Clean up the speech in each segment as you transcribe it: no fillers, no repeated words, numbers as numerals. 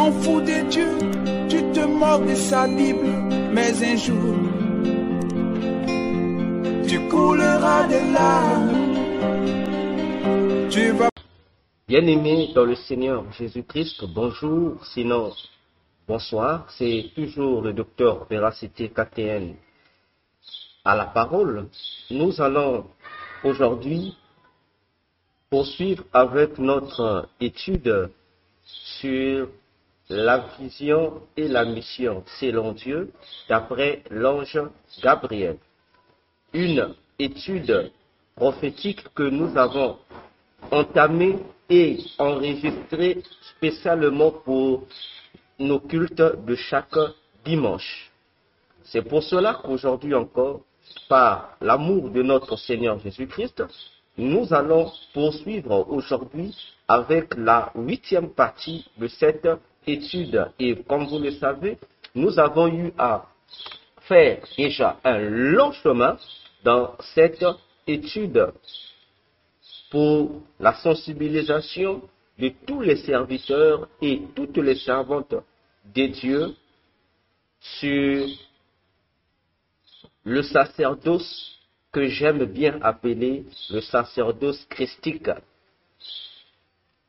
t'en fous de Dieu, tu te moques de sa Bible, mais un jour, tu couleras de larmes. Tu vas... Bien-aimés dans le Seigneur Jésus-Christ, bonjour, sinon bonsoir. C'est toujours le docteur Véracité KTN à la parole. Nous allons aujourd'hui poursuivre avec notre étude sur la vision et la mission selon Dieu d'après l'ange Gabriel. Une étude prophétique que nous avons entamée et enregistrée spécialement pour nos cultes de chaque dimanche. C'est pour cela qu'aujourd'hui encore, par l'amour de notre Seigneur Jésus-Christ, nous allons poursuivre aujourd'hui avec la 8e partie de cette étude. Et comme vous le savez, nous avons eu à faire déjà un long chemin dans cette étude pour la sensibilisation de tous les serviteurs et toutes les servantes de Dieu sur le sacerdoce que j'aime bien appeler le sacerdoce christique.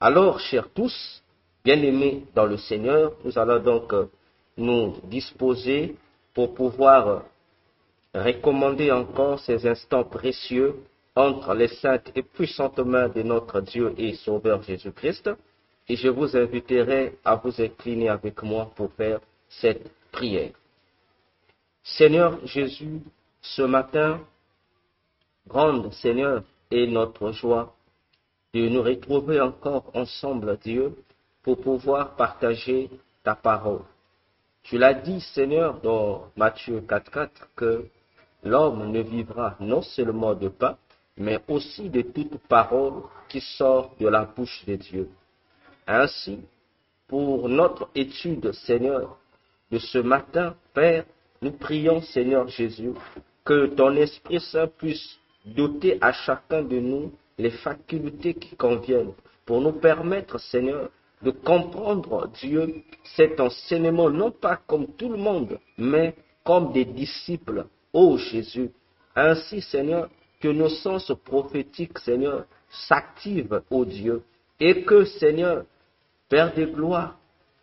Alors, chers tous, bien-aimés dans le Seigneur, nous allons donc nous disposer pour pouvoir recommander encore ces instants précieux entre les saintes et puissantes mains de notre Dieu et Sauveur Jésus-Christ. Et je vous inviterai à vous incliner avec moi pour faire cette prière. Seigneur Jésus, ce matin, grande Seigneur, est notre joie de nous retrouver encore ensemble, Dieu, pour pouvoir partager ta parole. Tu l'as dit, Seigneur, dans Matthieu 4,4, que l'homme ne vivra non seulement de pain, mais aussi de toute parole qui sort de la bouche de Dieu. Ainsi, pour notre étude, Seigneur, de ce matin, Père, nous prions, Seigneur Jésus, que ton Esprit Saint puisse doter à chacun de nous les facultés qui conviennent pour nous permettre, Seigneur, de comprendre, Dieu, cet enseignement, non pas comme tout le monde, mais comme des disciples, ô Jésus. Ainsi, Seigneur, que nos sens prophétiques, Seigneur, s'activent, ô Dieu, et que, Seigneur, Père de gloire,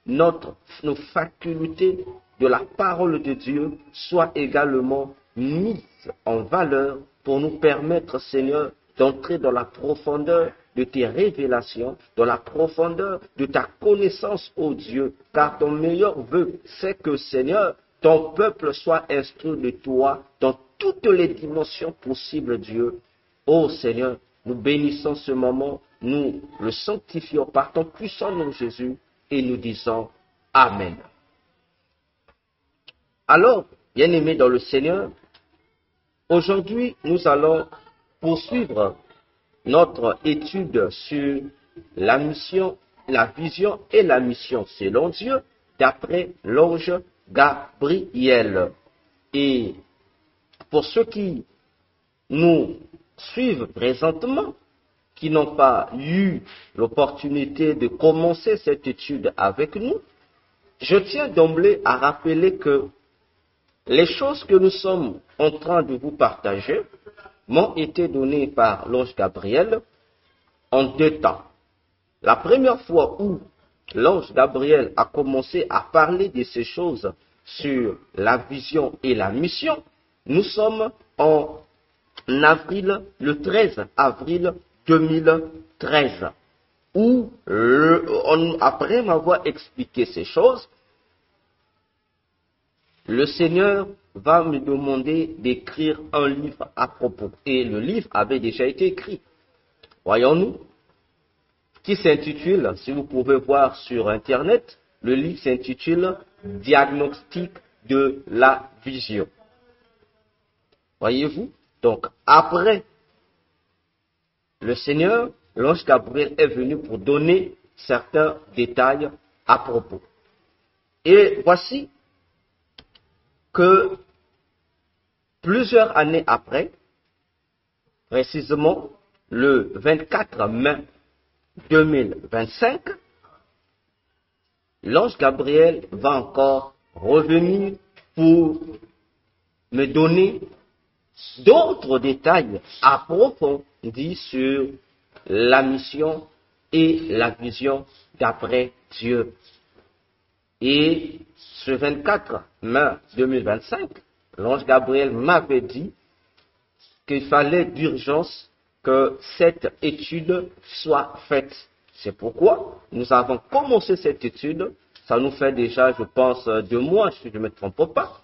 nos facultés de la parole de Dieu soient également mises en valeur pour nous permettre, Seigneur, d'entrer dans la profondeur de tes révélations, dans la profondeur de ta connaissance, ô Dieu, car ton meilleur vœu, c'est que, Seigneur, ton peuple soit instruit de toi dans toutes les dimensions possibles, Dieu. Ô Seigneur, nous bénissons ce moment, nous le sanctifions par ton puissant nom Jésus, et nous disons Amen. Alors, bien-aimés dans le Seigneur, aujourd'hui, nous allons poursuivre notre étude sur la mission, la vision et la mission selon Dieu, d'après l'ange Gabriel. Et pour ceux qui nous suivent présentement, qui n'ont pas eu l'opportunité de commencer cette étude avec nous, je tiens d'emblée à rappeler que les choses que nous sommes en train de vous partager m'ont été données par l'ange Gabriel en 2 temps. La première fois où l'ange Gabriel a commencé à parler de ces choses sur la vision et la mission, nous sommes en avril, le 13 avril 2013, où, après m'avoir expliqué ces choses, le Seigneur va me demander d'écrire un livre à propos. Et le livre avait déjà été écrit, voyons-nous, qui s'intitule, si vous pouvez voir sur Internet, le livre s'intitule « Diagnostic de la vision ». Voyez-vous? Donc, après, le Seigneur, l'ange Gabriel est venu pour donner certains détails à propos. Et voici que plusieurs années après, précisément le 24 mai 2025, l'ange Gabriel va encore revenir pour me donner d'autres détails approfondis sur la mission et la vision d'après Dieu. Et ce 24 mai 2025, l'ange Gabriel m'avait dit qu'il fallait d'urgence que cette étude soit faite. C'est pourquoi nous avons commencé cette étude. Ça nous fait déjà, je pense, 2 mois, si je ne me trompe pas.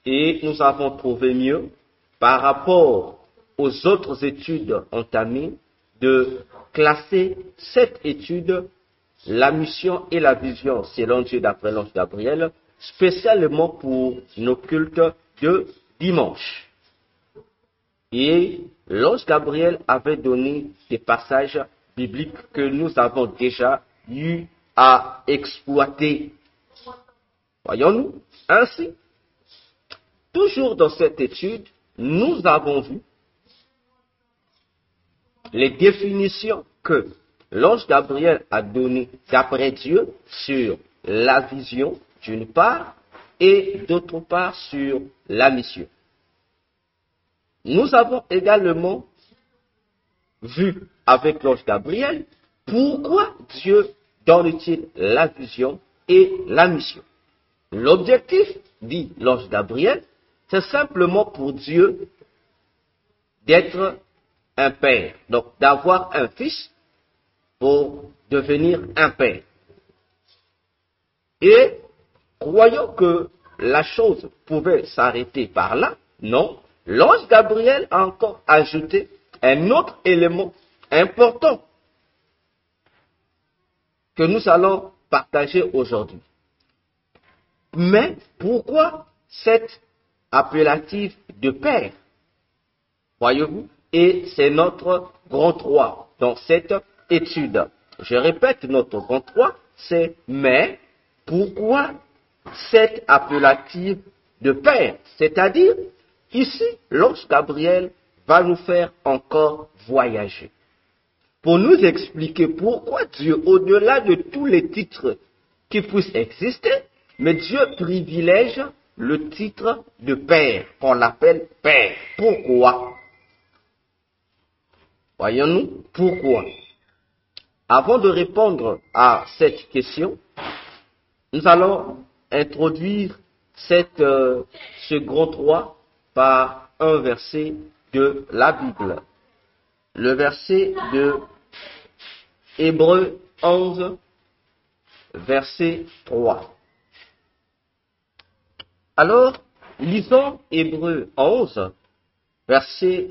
Et nous avons trouvé mieux, par rapport aux autres études entamées, de classer cette étude, la mission et la vision, selon Dieu d'après l'ange Gabriel, spécialement pour nos cultes de dimanche. Et l'ange Gabriel avait donné des passages bibliques que nous avons déjà eu à exploiter. Voyons-nous. Ainsi, toujours dans cette étude, nous avons vu les définitions que l'ange Gabriel a données d'après Dieu sur la vision d'une part et d'autre part sur la mission. Nous avons également vu avec l'ange Gabriel pourquoi Dieu donne-t-il la vision et la mission. L'objectif, dit l'ange Gabriel, c'est simplement pour Dieu d'être un père, donc d'avoir un fils pour devenir un père. Et croyons que la chose pouvait s'arrêter par là, non. L'ange Gabriel a encore ajouté un autre élément important que nous allons partager aujourd'hui. Mais pourquoi cette appellative de père? Voyez-vous? Et c'est notre grand 3 dans cette étude. Je répète, notre grand 3, c'est mais pourquoi cette appellative de père? C'est-à-dire, ici, l'ange Gabriel va nous faire encore voyager pour nous expliquer pourquoi Dieu, au-delà de tous les titres qui puissent exister, mais Dieu privilège le titre de père, qu'on appelle père. Pourquoi? Voyons-nous pourquoi. Avant de répondre à cette question, nous allons introduire ce grand 3 par un verset de la Bible. Le verset de Hébreux 11, verset 3. Alors, lisons Hébreux 11, verset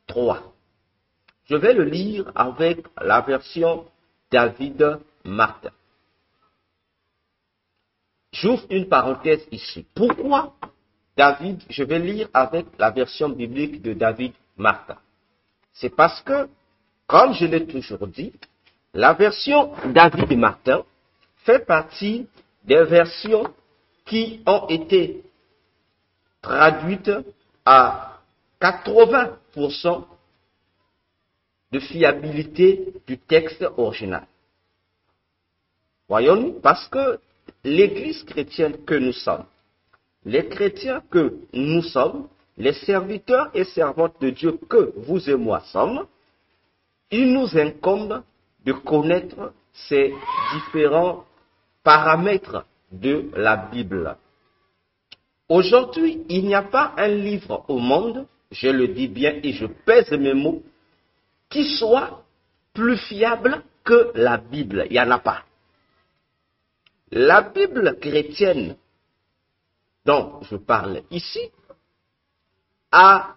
3. Je vais le lire avec la version David Martin. J'ouvre une parenthèse ici. Pourquoi David, je vais lire avec la version biblique de David Martin? C'est parce que, comme je l'ai toujours dit, la version David Martin fait partie des versions qui ont été traduites à 80% de fiabilité du texte original. Voyons-nous, parce que l'Église chrétienne que nous sommes, les chrétiens que nous sommes, les serviteurs et servantes de Dieu que vous et moi sommes, il nous incombe de connaître ces différents paramètres de la Bible. Aujourd'hui, il n'y a pas un livre au monde, je le dis bien et je pèse mes mots, qui soit plus fiable que la Bible. Il n'y en a pas. La Bible chrétienne dont je parle ici a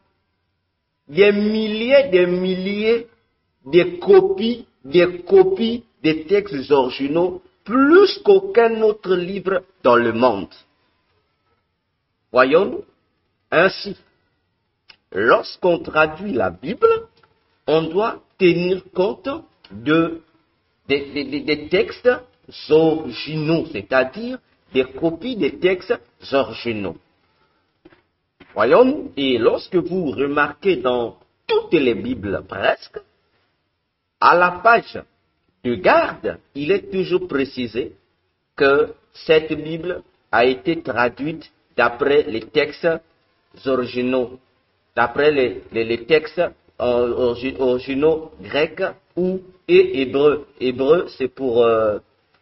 des milliers de copies des textes originaux, plus qu'aucun autre livre dans le monde. Voyons-nous? Ainsi, lorsqu'on traduit la Bible, on doit tenir compte des textes originaux, c'est-à-dire des copies des textes originaux. Voyons-nous? Et lorsque vous remarquez dans toutes les Bibles presque, à la page de garde, il est toujours précisé que cette Bible a été traduite d'après les textes originaux, d'après les textes originaux grecs et hébreux. Hébreu, c'est pour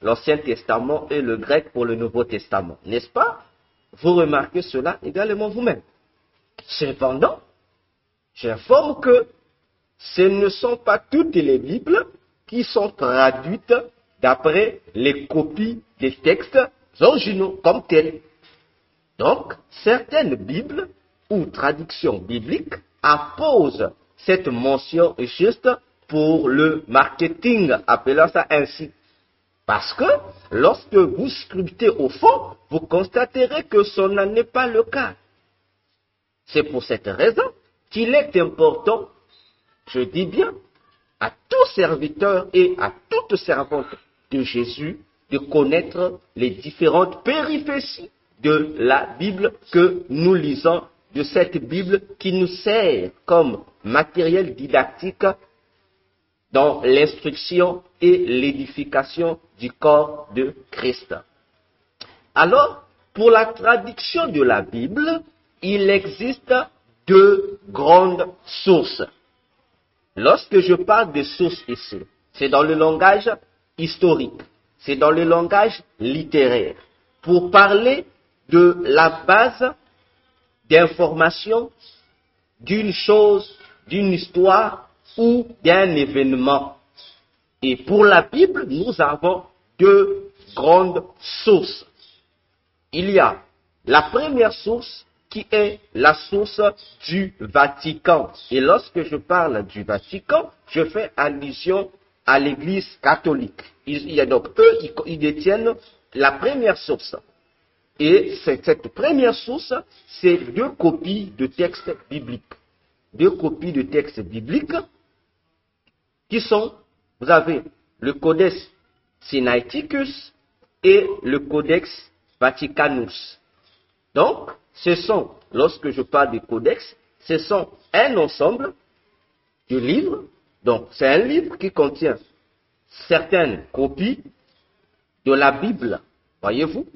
l'Ancien Testament et le grec pour le Nouveau Testament, n'est-ce pas? Vous remarquez cela également vous-même. Cependant, j'informe que ce ne sont pas toutes les Bibles qui sont traduites d'après les copies des textes originaux comme tels. Donc, certaines Bibles ou traductions bibliques apposent cette mention juste pour le marketing, appelons ça ainsi. Parce que lorsque vous scrutez au fond, vous constaterez que ce n'est pas le cas. C'est pour cette raison qu'il est important, je dis bien, à tout serviteur et à toute servante de Jésus de connaître les différentes péripéties de la Bible que nous lisons, de cette Bible qui nous sert comme matériel didactique dans l'instruction et l'édification du corps de Christ. Alors, pour la traduction de la Bible, il existe deux grandes sources. Lorsque je parle de sources ici, c'est dans le langage historique, c'est dans le langage littéraire, pour parler de la base d'information d'une chose, d'une histoire ou d'un événement. Et pour la Bible, nous avons deux grandes sources. Il y a la première source qui est la source du Vatican. Et lorsque je parle du Vatican, je fais allusion à l'Église catholique. Donc, eux, ils détiennent la première source. Et cette première source, c'est deux copies de textes bibliques. Deux copies de textes bibliques qui sont, vous avez le Codex Sinaiticus et le Codex Vaticanus. Donc, ce sont, lorsque je parle du codex, ce sont un ensemble de livres. Donc, c'est un livre qui contient certaines copies de la Bible, voyez-vous.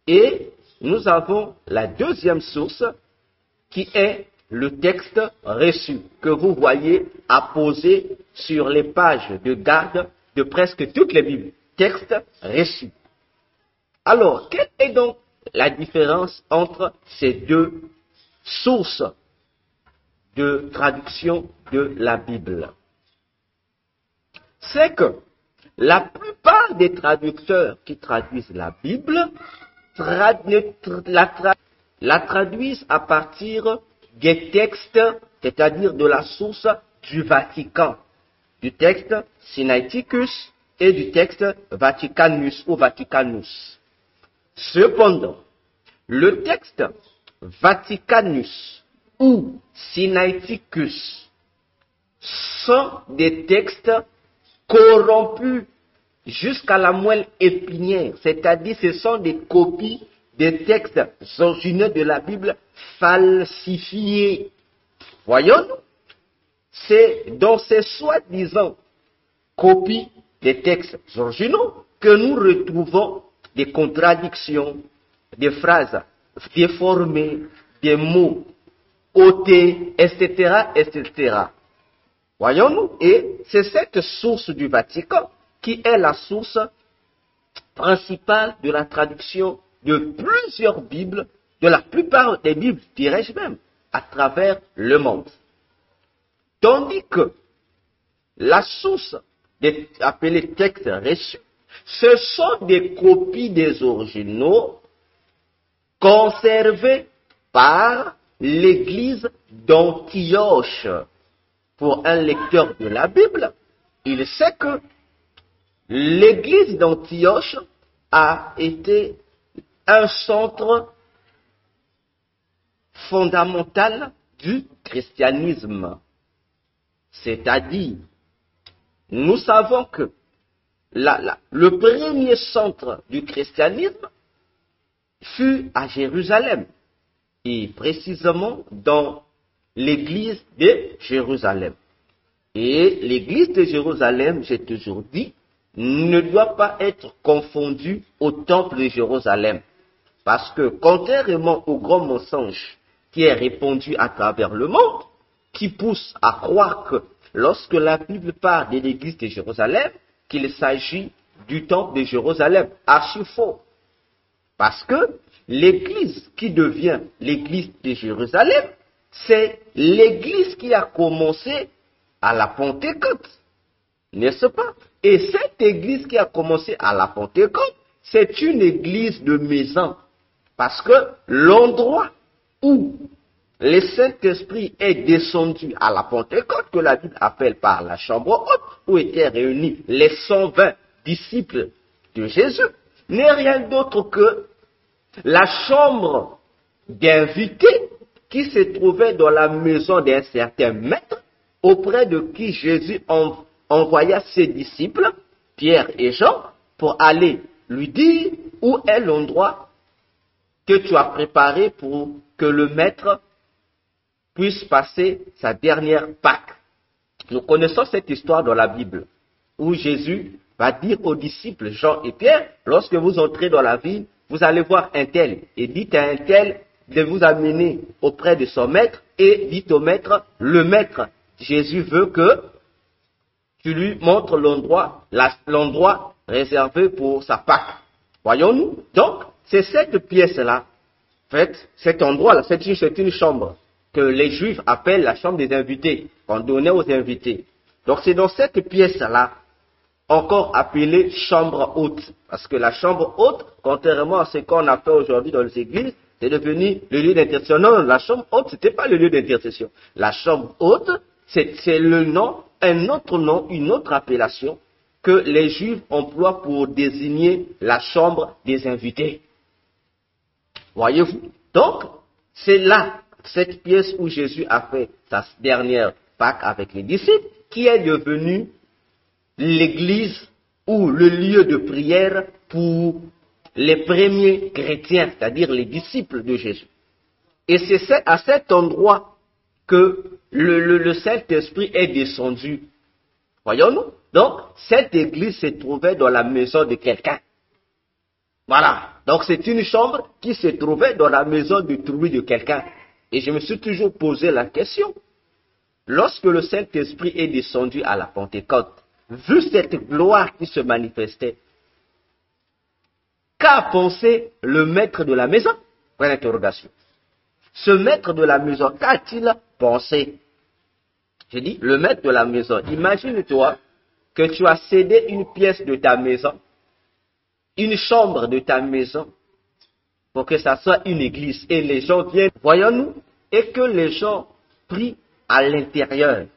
Et nous avons la deuxième source qui est le texte reçu que vous voyez apposé sur les pages de garde de presque toutes les Bibles. Texte reçu. Alors, quelle est donc la différence entre ces deux sources de traduction de la Bible? C'est que la plupart des traducteurs qui traduisent la Bible la traduisent à partir des textes, c'est-à-dire de la source du Vatican, du texte Sinaiticus et du texte Vaticanus ou Vaticanus. Cependant, le texte Vaticanus ou Sinaiticus sont des textes corrompus jusqu'à la moelle épinière, c'est-à-dire ce sont des copies des textes originaux de la Bible falsifiés. Voyons-nous, c'est dans ces soi-disant copies des textes originaux que nous retrouvons des contradictions, des phrases déformées, des mots ôtés, etc., etc. Voyons-nous, et c'est cette source du Vatican qui est la source principale de la traduction de plusieurs Bibles, de la plupart des Bibles, dirais-je même, à travers le monde. Tandis que la source appelée texte reçu, ce sont des copies des originaux conservées par l'Église d'Antioche. Pour un lecteur de la Bible, il sait que l'Église d'Antioche a été un centre fondamental du christianisme. C'est-à-dire, nous savons que le premier centre du christianisme fut à Jérusalem, et précisément dans l'église de Jérusalem. Et l'église de Jérusalem, j'ai toujours dit, ne doit pas être confondu au temple de Jérusalem. Parce que, contrairement au grand mensonge qui est répandu à travers le monde, qui pousse à croire que lorsque la Bible parle de l'église de Jérusalem, qu'il s'agit du temple de Jérusalem, archi faux. Parce que l'église qui devient l'église de Jérusalem, c'est l'église qui a commencé à la Pentecôte. N'est-ce pas? Et cette église qui a commencé à la Pentecôte, c'est une église de maison. Parce que l'endroit où le Saint-Esprit est descendu à la Pentecôte, que la Bible appelle par la chambre haute, où étaient réunis les 120 disciples de Jésus, n'est rien d'autre que la chambre d'invités qui se trouvait dans la maison d'un certain maître, auprès de qui Jésus envoya ses disciples, Pierre et Jean, pour aller lui dire où est l'endroit que tu as préparé pour que le maître puisse passer sa dernière Pâque. Nous connaissons cette histoire dans la Bible, où Jésus va dire aux disciples Jean et Pierre, lorsque vous entrez dans la ville, vous allez voir un tel, et dites à un tel de vous amener auprès de son maître, et dites au maître, le maître, Jésus veut que tu lui montres l'endroit réservé pour sa Pâque. Voyons-nous? Donc, c'est cette pièce-là, en fait, cet endroit-là, c'est une chambre que les Juifs appellent la chambre des invités, qu'on donnait aux invités. Donc, c'est dans cette pièce-là, encore appelée chambre haute. Parce que la chambre haute, contrairement à ce qu'on a fait aujourd'hui dans les églises, c'est devenu le lieu d'intercession. Non, la chambre haute, c'était pas le lieu d'intercession. La chambre haute, c'est le nom, un autre nom, une autre appellation que les Juifs emploient pour désigner la chambre des invités. Voyez-vous? Donc, c'est là, cette pièce où Jésus a fait sa dernière Pâque avec les disciples, qui est devenue l'église ou le lieu de prière pour les premiers chrétiens, c'est-à-dire les disciples de Jésus. Et c'est à cet endroit que le Saint-Esprit est descendu. Voyons-nous? Donc, cette église se trouvait dans la maison de quelqu'un. Voilà. Donc, c'est une chambre qui se trouvait dans la maison d'autrui de quelqu'un. Et je me suis toujours posé la question. Lorsque le Saint-Esprit est descendu à la Pentecôte, vu cette gloire qui se manifestait, qu'a pensé le maître de la maison? Point d'interrogation. Ce maître de la maison, qu'a-t-il pensé? Je dis, le maître de la maison, imagine-toi que tu as cédé une pièce de ta maison, une chambre de ta maison, pour que ça soit une église. Et les gens viennent, voyons-nous, et que les gens prient à l'intérieur.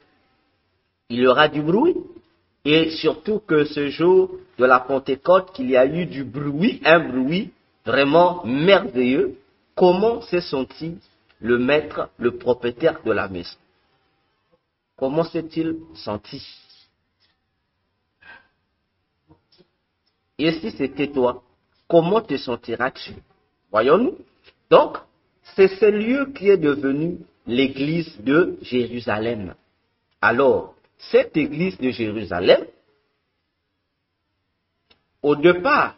Il y aura du bruit, et surtout que ce jour de la Pentecôte, qu'il y a eu du bruit, un bruit vraiment merveilleux. Comment s'est senti le maître, le propriétaire de la maison? Comment s'est-il senti? Et si c'était toi, comment te sentiras-tu? Voyons-nous? Donc, c'est ce lieu qui est devenu l'église de Jérusalem. Alors, cette église de Jérusalem, au départ,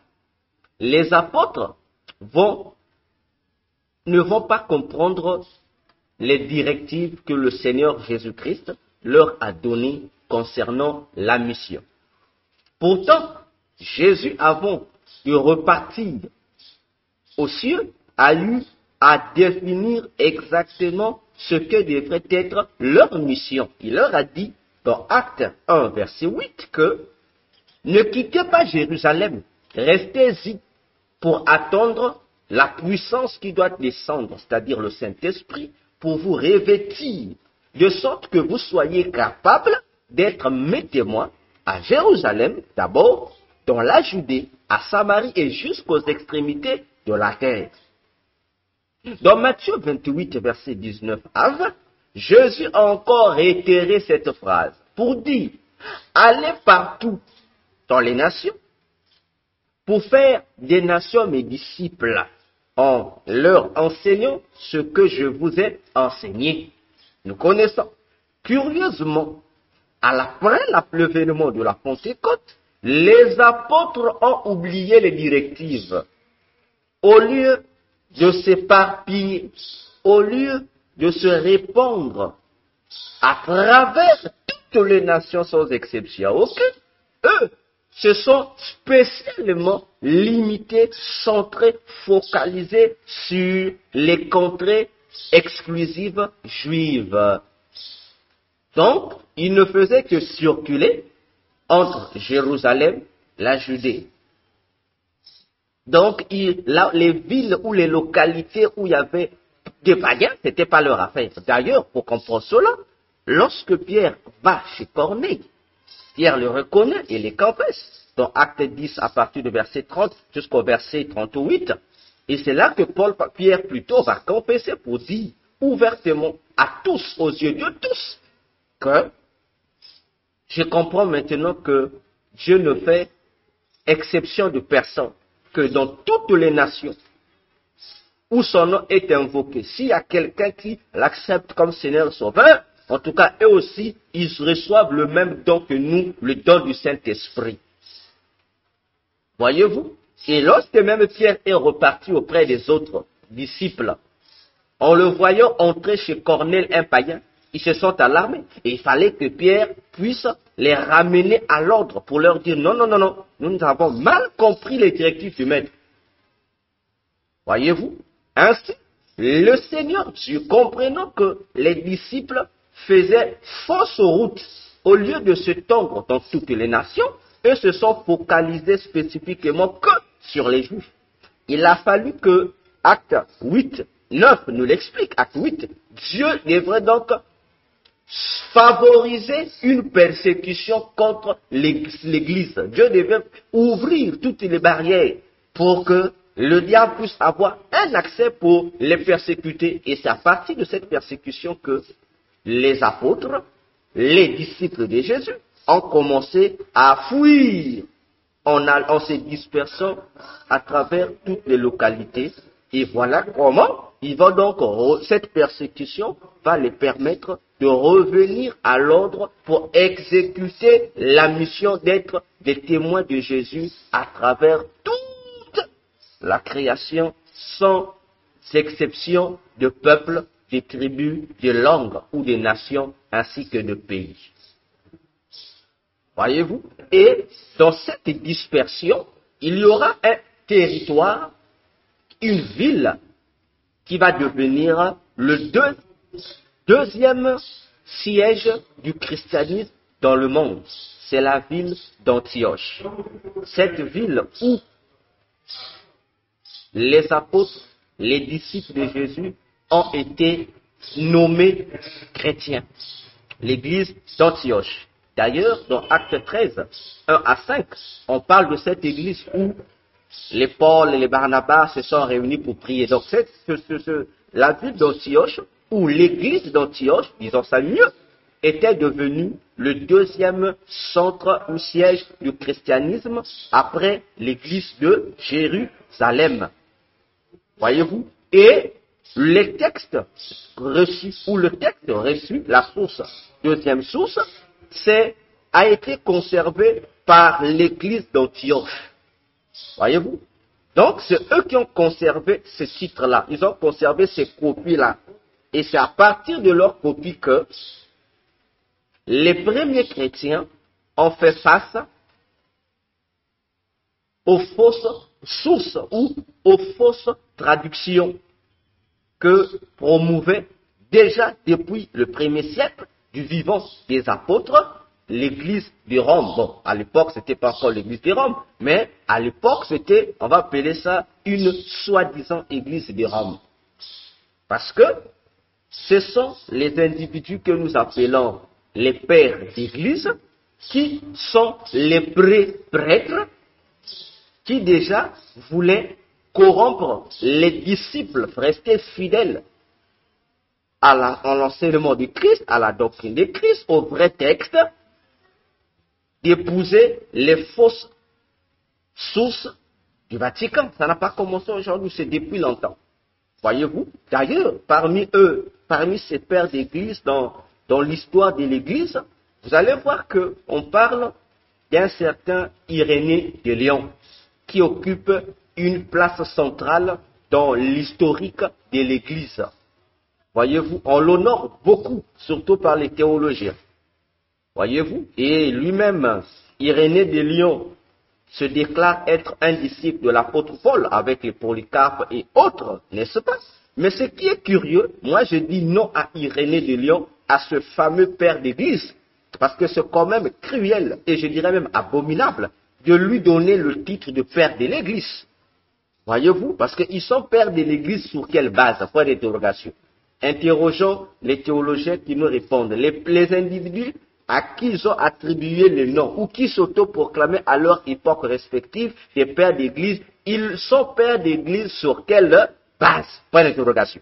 les apôtres ne vont pas comprendre les directives que le Seigneur Jésus-Christ leur a données concernant la mission. Pourtant, Jésus, avant de repartir aux cieux, a eu à définir exactement ce que devrait être leur mission. Il leur a dit, dans Acte 1, verset 8, que ne quittez pas Jérusalem, restez-y pour attendre la puissance qui doit descendre, c'est-à-dire le Saint-Esprit, pour vous revêtir, de sorte que vous soyez capables d'être mes témoins à Jérusalem, d'abord, dans la Judée, à Samarie et jusqu'aux extrémités de la terre. Dans Matthieu 28, verset 19 à 20, Jésus a encore réitéré cette phrase pour dire, allez partout dans les nations pour faire des nations mes disciples en leur enseignant ce que je vous ai enseigné. Nous connaissons. Curieusement, à l'après l'événement de la Pentecôte, les apôtres ont oublié les directives. Au lieu de s'éparpiller, au lieu de se répandre à travers toutes les nations sans exception, eux se sont spécialement limités, centrés, focalisés sur les contrées exclusives juives. Donc, ils ne faisaient que circuler entre Jérusalem, la Judée. Donc, les villes ou les localités où il y avait des païens, ce n'était pas leur affaire. D'ailleurs, pour comprendre cela, lorsque Pierre va chez Corneille, Pierre le reconnaît et les confesse. Dans Acte 10, à partir du verset 30 jusqu'au verset 38. Et c'est là que Pierre plutôt va confesser pour dire ouvertement à tous, aux yeux de tous, que je comprends maintenant que Dieu ne fait exception de personne, que dans toutes les nations où son nom est invoqué, s'il y a quelqu'un qui l'accepte comme Seigneur Sauveur, en tout cas, eux aussi, ils reçoivent le même don que nous, le don du Saint-Esprit. Voyez-vous? Et lorsque même Pierre est reparti auprès des autres disciples, en le voyant entrer chez Corneille, un païen, ils se sont alarmés. Et il fallait que Pierre puisse les ramener à l'ordre pour leur dire non, nous avons mal compris les directives du Maître. Voyez-vous? Ainsi, le Seigneur Dieu, comprenant que les disciples faisaient fausse route, au lieu de se tendre dans toutes les nations, eux se sont focalisés spécifiquement que sur les Juifs. Il a fallu que Acte 8, 9 nous l'explique. Acte 8, Dieu devrait donc favoriser une persécution contre l'Église. Dieu devait ouvrir toutes les barrières pour que le diable puisse avoir un accès pour les persécuter. Et c'est à partir de cette persécution que les apôtres, les disciples de Jésus, ont commencé à fuir en se dispersant à travers toutes les localités. Et voilà comment cette persécution va les permettre de revenir à l'ordre pour exécuter la mission d'être des témoins de Jésus à travers toute la création, sans exception de peuples, de tribus, de langues ou de nations, ainsi que de pays. Voyez-vous? Et dans cette dispersion, il y aura un territoire, une ville, qui va devenir le deuxième siège du christianisme dans le monde. C'est la ville d'Antioche. Cette ville où les apôtres, les disciples de Jésus ont été nommés chrétiens. L'église d'Antioche. D'ailleurs, dans Acte 13, 1 à 5, on parle de cette église où les Paul et les Barnabas se sont réunis pour prier. Donc, la ville d'Antioche, ou l'église d'Antioche, disons ça mieux, était devenue le deuxième centre ou siège du christianisme après l'église de Jérusalem. Voyez-vous? Et les textes reçus, ou le texte reçu, la source, deuxième source, a été conservé par l'église d'Antioche. Voyez-vous? Donc, c'est eux qui ont conservé ce titre-là. Ils ont conservé ces copies-là. Et c'est à partir de leurs copies que les premiers chrétiens ont fait face aux fausses sources ou aux fausses traductions que promouvait déjà depuis le premier siècle du vivant des apôtres, l'église de Rome. Bon, à l'époque, c'était pas encore l'église de Rome, mais à l'époque, c'était, on va appeler ça une soi-disant église de Rome. Parce que ce sont les individus que nous appelons les pères d'église, qui sont les prêtres, qui déjà voulaient corrompre les disciples, rester fidèles à l'enseignement de Christ, à la doctrine de Christ, au vrai texte, d'épouser les fausses sources du Vatican. Ça n'a pas commencé aujourd'hui, c'est depuis longtemps. Voyez-vous? D'ailleurs, parmi eux, parmi ces pères d'église, dans l'histoire de l'église, vous allez voir qu'on parle d'un certain Irénée de Lyon, qui occupe une place centrale dans l'historique de l'Église. Voyez-vous, on l'honore beaucoup, surtout par les théologiens. Voyez-vous, et lui-même, Irénée de Lyon, se déclare être un disciple de l'apôtre Paul avec les Polycarpe et autres, n'est-ce pas? Mais ce qui est curieux, moi je dis non à Irénée de Lyon, à ce fameux père d'église, parce que c'est quand même cruel, et je dirais même abominable, de lui donner le titre de père de l'église. Voyez-vous, parce qu'ils sont pères de l'église sur quelle base? Point d'interrogation. Interrogeons les théologiens qui nous répondent. Les individus à qui ils ont attribué le nom ou qui s'autoproclamaient à leur époque respective des pères d'église, ils sont pères d'église sur quelle base? Point d'interrogation.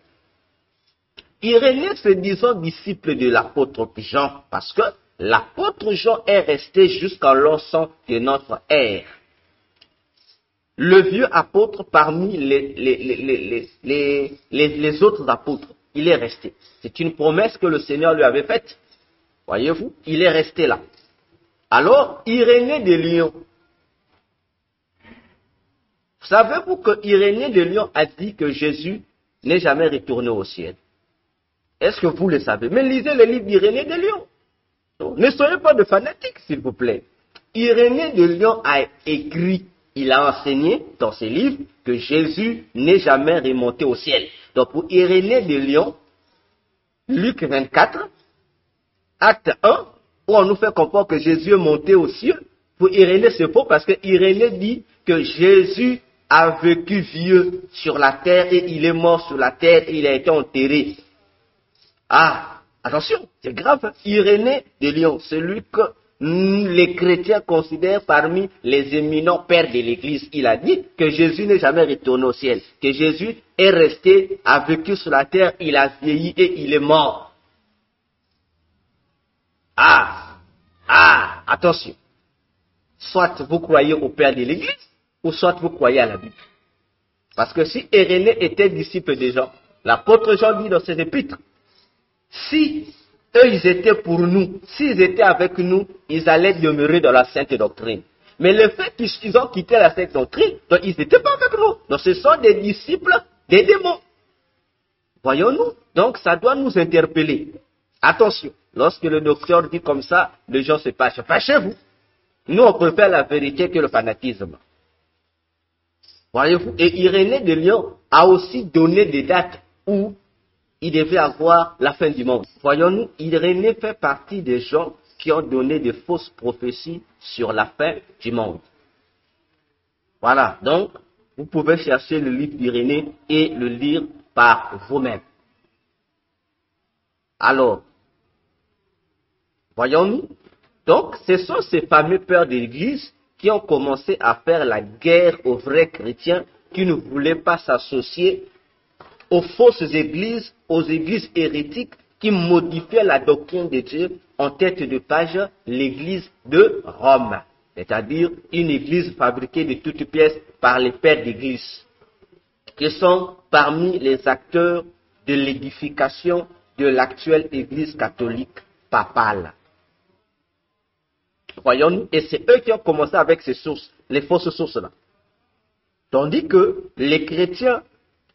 Irénée se disant disciple de l'apôtre Jean, parce que l'apôtre Jean est resté jusqu'en l'encens de notre ère. Le vieux apôtre parmi les autres apôtres, il est resté. C'est une promesse que le Seigneur lui avait faite. Voyez-vous, il est resté là. Alors, Irénée de Lyon. Savez-vous que Irénée de Lyon a dit que Jésus n'est jamais retourné au ciel? Est-ce que vous le savez? Mais lisez le livre d'Irénée de Lyon. Ne soyez pas de fanatiques, s'il vous plaît. Irénée de Lyon a écrit, il a enseigné dans ses livres que Jésus n'est jamais remonté au ciel. Donc pour Irénée de Lyon, Luc 24, Acte 1, où on nous fait comprendre que Jésus est monté aux cieux, pour Irénée c'est faux parce que Irénée dit que Jésus a vécu vieux sur la terre et il est mort sur la terre et il a été enterré. Ah, attention, c'est grave. Irénée de Lyon, celui que les chrétiens considèrent parmi les éminents pères de l'Église, il a dit que Jésus n'est jamais retourné au ciel, que Jésus est resté, a vécu sur la terre, il a vieilli et il est mort. Attention. Soit vous croyez au Père de l'Église, ou soit vous croyez à la Bible. Parce que si Irénée était disciple de Jean, l'apôtre Jean dit dans ses épîtres, si eux ils étaient pour nous, s'ils étaient avec nous, ils allaient demeurer dans la sainte doctrine. Mais le fait qu'ils ont quitté la sainte doctrine, donc ils n'étaient pas avec nous. Donc ce sont des disciples des démons. Voyons-nous. Donc ça doit nous interpeller. Attention, lorsque le docteur dit comme ça, les gens se fâchent. Fâchez-vous. Nous, on préfère la vérité que le fanatisme. Voyez-vous. Et Irénée de Lyon a aussi donné des dates où il devait avoir la fin du monde. Voyons-nous, Irénée fait partie des gens qui ont donné de fausses prophéties sur la fin du monde. Voilà. Donc, vous pouvez chercher le livre d'Irénée et le lire par vous-même. Alors, voyons-nous. Donc, ce sont ces fameux pères de l'Église qui ont commencé à faire la guerre aux vrais chrétiens qui ne voulaient pas s'associer aux fausses églises, aux églises hérétiques qui modifiaient la doctrine de Dieu. En tête de page, l'église de Rome, c'est-à-dire une église fabriquée de toutes pièces par les pères d'église, qui sont parmi les acteurs de l'édification de l'actuelle église catholique papale. Voyons-nous, et c'est eux qui ont commencé avec ces sources, les fausses sources-là. Tandis que les chrétiens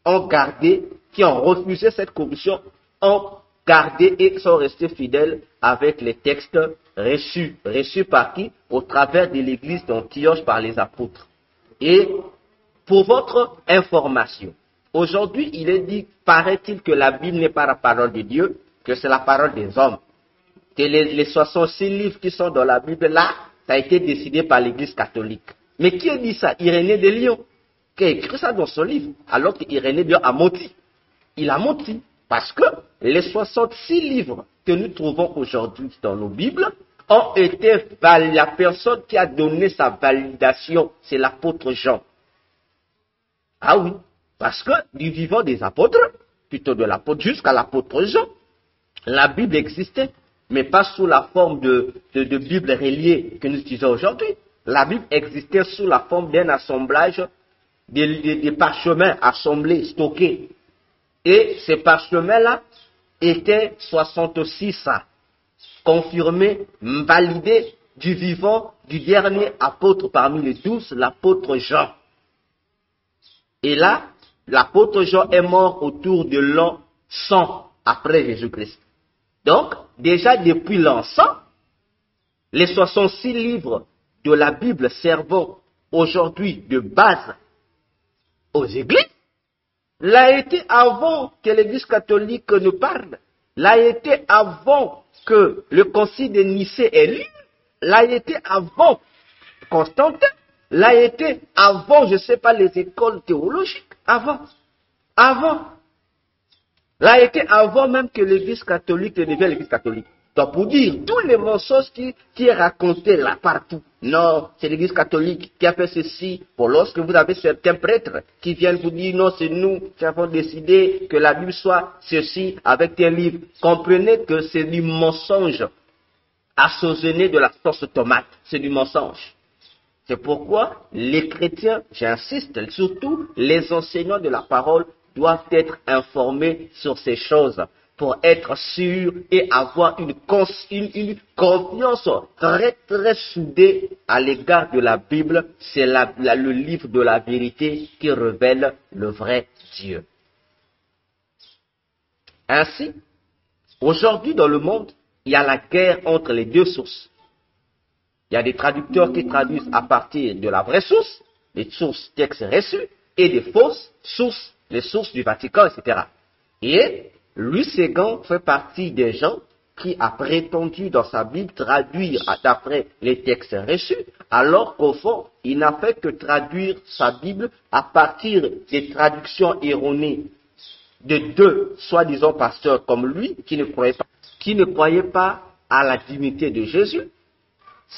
ont gardé, qui ont refusé cette corruption, ont gardé et sont restés fidèles avec les textes reçus. Reçus par qui? Au travers de l'église d'Antioche par les apôtres. Et pour votre information, aujourd'hui il est dit, paraît-il que la Bible n'est pas la parole de Dieu, que c'est la parole des hommes. Que les 66 livres qui sont dans la Bible là, ça a été décidé par l'église catholique. Mais qui a dit ça? Irénée de Lyon, qui a écrit ça dans son livre, alors qu'Irénée de Lyon a menti. Il a menti, parce que les 66 livres que nous trouvons aujourd'hui dans nos Bibles ont été, la personne qui a donné sa validation, c'est l'apôtre Jean. Ah oui, parce que du vivant des apôtres, plutôt de l'apôtre jusqu'à l'apôtre Jean, la Bible existait, mais pas sous la forme de Bible reliée que nous utilisons aujourd'hui. La Bible existait sous la forme d'un assemblage des parchemins assemblés, stockés. Et ces parchemins-là étaient 66 confirmés, validés du vivant du dernier apôtre parmi les 12, l'apôtre Jean. Et là, l'apôtre Jean est mort autour de l'an 100 après Jésus-Christ. Donc, déjà depuis l'an 100, les 66 livres de la Bible servant aujourd'hui de base aux églises, l'a été avant que l'Église catholique ne parle, l'a été avant que le concile de Nicée ait lieu, l'a été avant Constantin, l'a été avant, je ne sais pas, les écoles théologiques, avant, l'a été avant même que l'Église catholique ne devienne l'Église catholique. Donc pour dire, tous les mensonges qui est raconté là partout, non, c'est l'Église catholique qui a fait ceci, pour lorsque vous avez certains prêtres qui viennent vous dire, non, c'est nous qui avons décidé que la Bible soit ceci avec un livre, comprenez que c'est du mensonge assaisonné de la sauce tomate, c'est du mensonge. C'est pourquoi les chrétiens, j'insiste, surtout les enseignants de la parole, doivent être informés sur ces choses pour être sûrs et avoir une confiance très très soudée à l'égard de la Bible. C'est le livre de la vérité qui révèle le vrai Dieu. Ainsi, aujourd'hui dans le monde, il y a la guerre entre les deux sources. Il y a des traducteurs qui traduisent à partir de la vraie source, les sources textes reçus, et des fausses sources, les sources du Vatican, etc. Et Louis Séguin fait partie des gens qui a prétendu dans sa Bible traduire d'après les textes reçus, alors qu'au fond, il n'a fait que traduire sa Bible à partir des traductions erronées de deux soi-disant pasteurs comme lui, qui ne croyaient pas à la divinité de Jésus.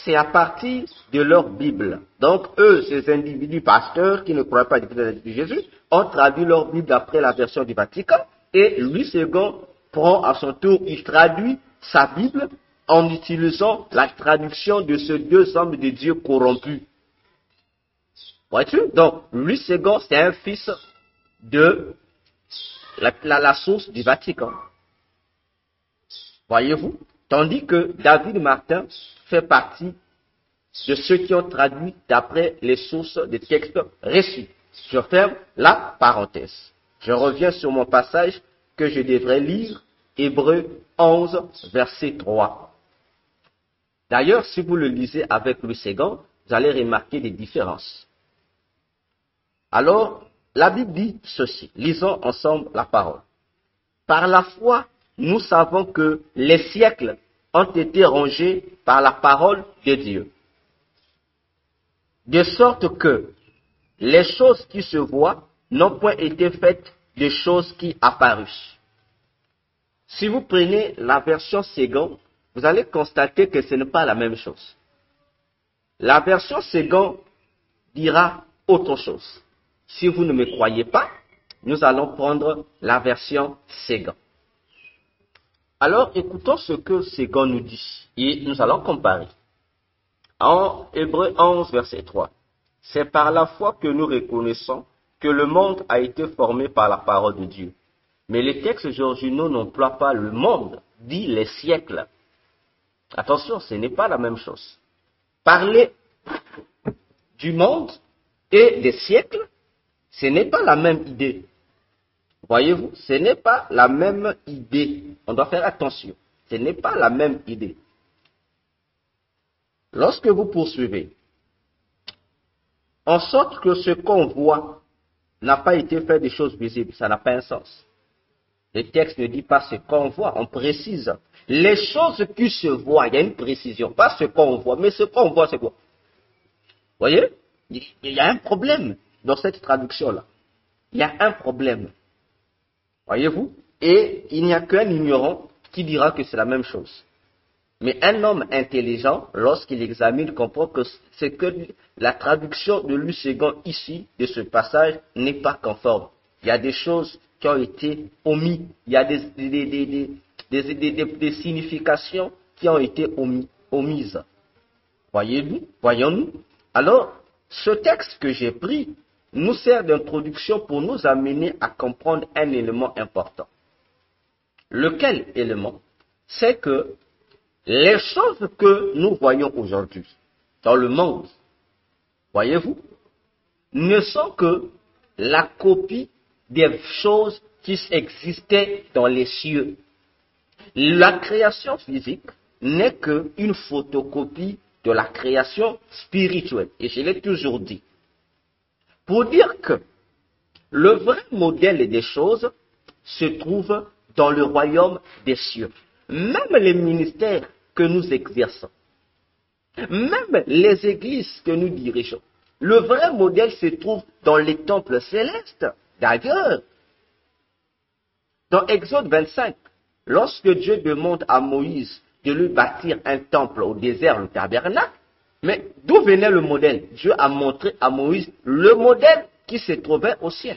C'est à partir de leur Bible. Donc, eux, ces individus pasteurs qui ne croyaient pas à la divinité de Jésus, ont traduit leur Bible d'après la version du Vatican. Et Louis Séguin prend à son tour, il traduit sa Bible en utilisant la traduction de ces deux hommes de Dieu corrompus. Vois-tu? Donc, Louis Séguin, c'est un fils de la source du Vatican. Voyez-vous? Tandis que David Martin fait partie de ceux qui ont traduit d'après les sources des textes reçus. Je ferme la parenthèse. Je reviens sur mon passage que je devrais lire, Hébreux 11, verset 3. D'ailleurs, si vous le lisez avec Louis Séguin, vous allez remarquer des différences. Alors, la Bible dit ceci. Lisons ensemble la parole. Par la foi, nous savons que les siècles ont été rangés par la parole de Dieu. De sorte que les choses qui se voient n'ont point été faites des choses qui apparussent. Si vous prenez la version Séguin, vous allez constater que ce n'est pas la même chose. La version Séguin dira autre chose. Si vous ne me croyez pas, nous allons prendre la version Séguin. Alors, écoutons ce que Séguin nous dit et nous allons comparer. En Hébreux 11, verset 3, c'est par la foi que nous reconnaissons que le monde a été formé par la parole de Dieu. Mais les textes originaux n'emploient pas le monde, dit les siècles. Attention, ce n'est pas la même chose. Parler du monde et des siècles, ce n'est pas la même idée. Voyez-vous, ce n'est pas la même idée. On doit faire attention. Ce n'est pas la même idée. Lorsque vous poursuivez, en sorte que ce qu'on voit n'a pas été fait des choses visibles, ça n'a pas un sens. Le texte ne dit pas ce qu'on voit, on précise. Les choses qui se voient, il y a une précision, pas ce qu'on voit, mais ce qu'on voit, c'est quoi? Vous voyez? Il y a un problème dans cette traduction-là. Il y a un problème. Voyez-vous? Et il n'y a qu'un ignorant qui dira que c'est la même chose. Mais un homme intelligent, lorsqu'il examine, comprend que c'est que la traduction de Louis Séguin ici, de ce passage, n'est pas conforme. Il y a des choses qui ont été omises. Il y a des significations qui ont été omises. Voyons-nous? Alors, ce texte que j'ai pris nous sert d'introduction pour nous amener à comprendre un élément important. Lequel élément? C'est que les choses que nous voyons aujourd'hui dans le monde, voyez-vous, ne sont que la copie des choses qui existaient dans les cieux. La création physique n'est qu'une photocopie de la création spirituelle. Et je l'ai toujours dit. Pour dire que le vrai modèle des choses se trouve dans le royaume des cieux. Même les ministères que nous exerçons, même les églises que nous dirigeons, le vrai modèle se trouve dans les temples célestes. D'ailleurs, dans Exode 25, lorsque Dieu demande à Moïse de lui bâtir un temple au désert, le tabernacle, mais d'où venait le modèle? Dieu a montré à Moïse le modèle qui se trouvait au ciel.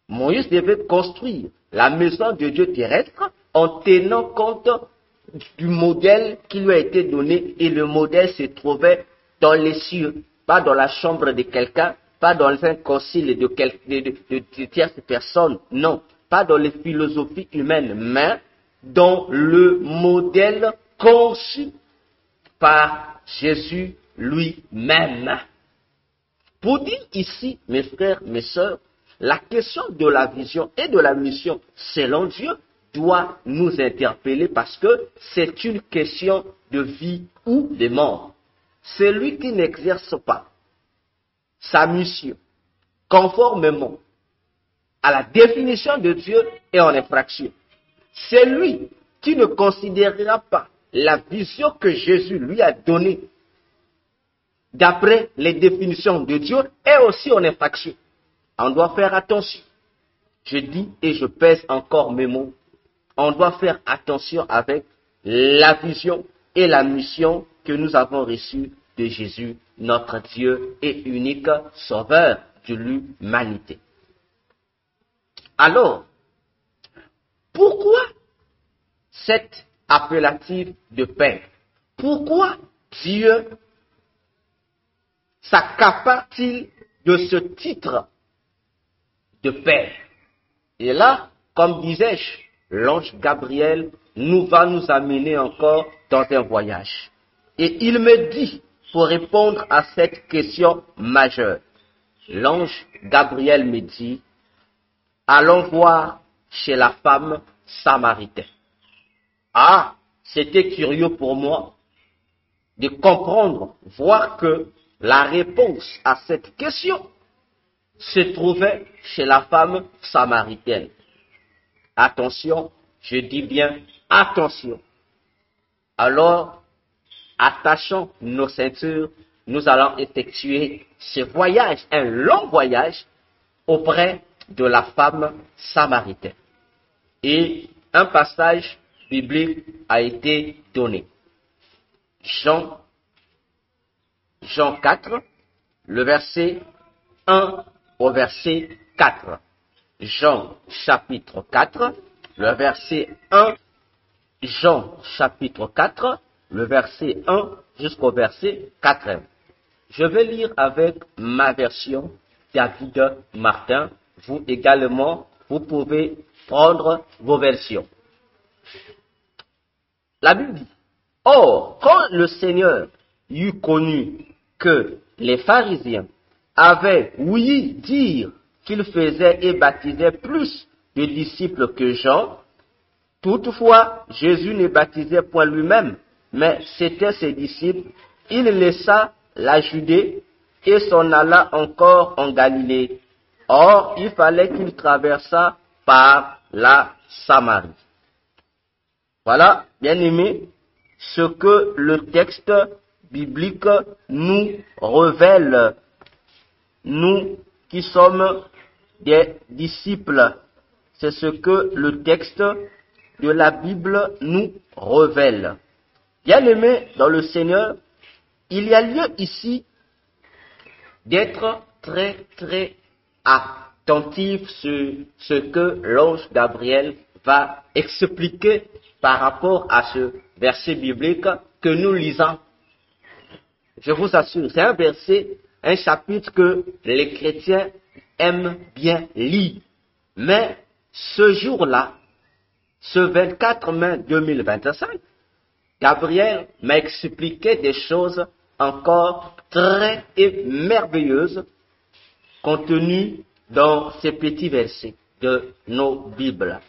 Moïse devait construire la maison de Dieu terrestre en tenant compte du modèle qui lui a été donné, et le modèle se trouvait dans les cieux, pas dans la chambre de quelqu'un, pas dans un concile de tierces personnes, non, pas dans les philosophies humaines, mais dans le modèle conçu par Jésus lui-même. Pour dire ici, mes frères, mes sœurs, la question de la vision et de la mission selon Dieu doit nous interpeller parce que c'est une question de vie ou de mort. Celui qui n'exerce pas sa mission conformément à la définition de Dieu est en infraction. Celui qui ne considérera pas la vision que Jésus lui a donnée d'après les définitions de Dieu est aussi en infraction. On doit faire attention. Je dis et je pèse encore mes mots. On doit faire attention avec la vision et la mission que nous avons reçue de Jésus, notre Dieu et unique Sauveur de l'humanité. Alors, pourquoi cette appellative de Père? Pourquoi Dieu s'accapare-t-il de ce titre de Père? Et là, comme disais-je, l'ange Gabriel va nous amener encore dans un voyage. Et il me dit, pour répondre à cette question majeure, l'ange Gabriel me dit, allons voir chez la femme samaritaine. Ah, c'était curieux pour moi de comprendre, voir que la réponse à cette question se trouvait chez la femme samaritaine. Attention, je dis bien attention. Alors, attachons nos ceintures, nous allons effectuer ce voyage, un long voyage, auprès de la femme samaritaine. Et un passage biblique a été donné. Jean 4, le verset 1 au verset 4. Jean chapitre 4, le verset 1. Jean chapitre 4, le verset 1 jusqu'au verset 4. Je vais lire avec ma version David Martin. Vous également, vous pouvez prendre vos versions. La Bible dit, or, quand le Seigneur eut connu que les pharisiens avaient ouï dire qu'il faisait et baptisait plus de disciples que Jean, toutefois, Jésus ne baptisait point lui-même, mais c'étaient ses disciples. Il laissa la Judée et s'en alla encore en Galilée. Or, il fallait qu'il traversât par la Samarie. Voilà, bien aimé, ce que le texte biblique nous révèle, nous qui sommes des disciples. C'est ce que le texte de la Bible nous révèle. Bien aimé dans le Seigneur, il y a lieu ici d'être très très attentif sur ce que l'ange Gabriel va expliquer par rapport à ce verset biblique que nous lisons. Je vous assure, c'est un verset, un chapitre que les chrétiens aiment bien lire. Mais ce jour-là, ce 24 mai 2025, Gabriel m'a expliqué des choses encore très merveilleuses contenues dans ces petits versets de nos Bibles.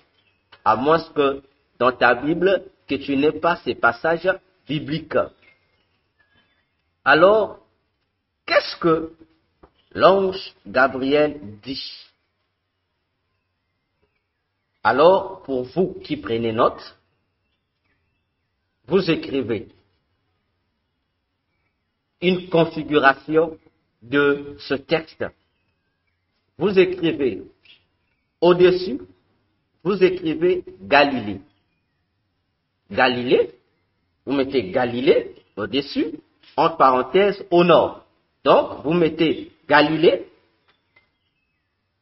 À moins que dans ta Bible, que tu n'aies pas ces passages bibliques. Alors, qu'est-ce que l'ange Gabriel dit? Alors, pour vous qui prenez note, vous écrivez une configuration de ce texte. Vous écrivez au-dessus, vous écrivez Galilée. Galilée, vous mettez Galilée au-dessus, entre parenthèses au nord. Donc, vous mettez Galilée,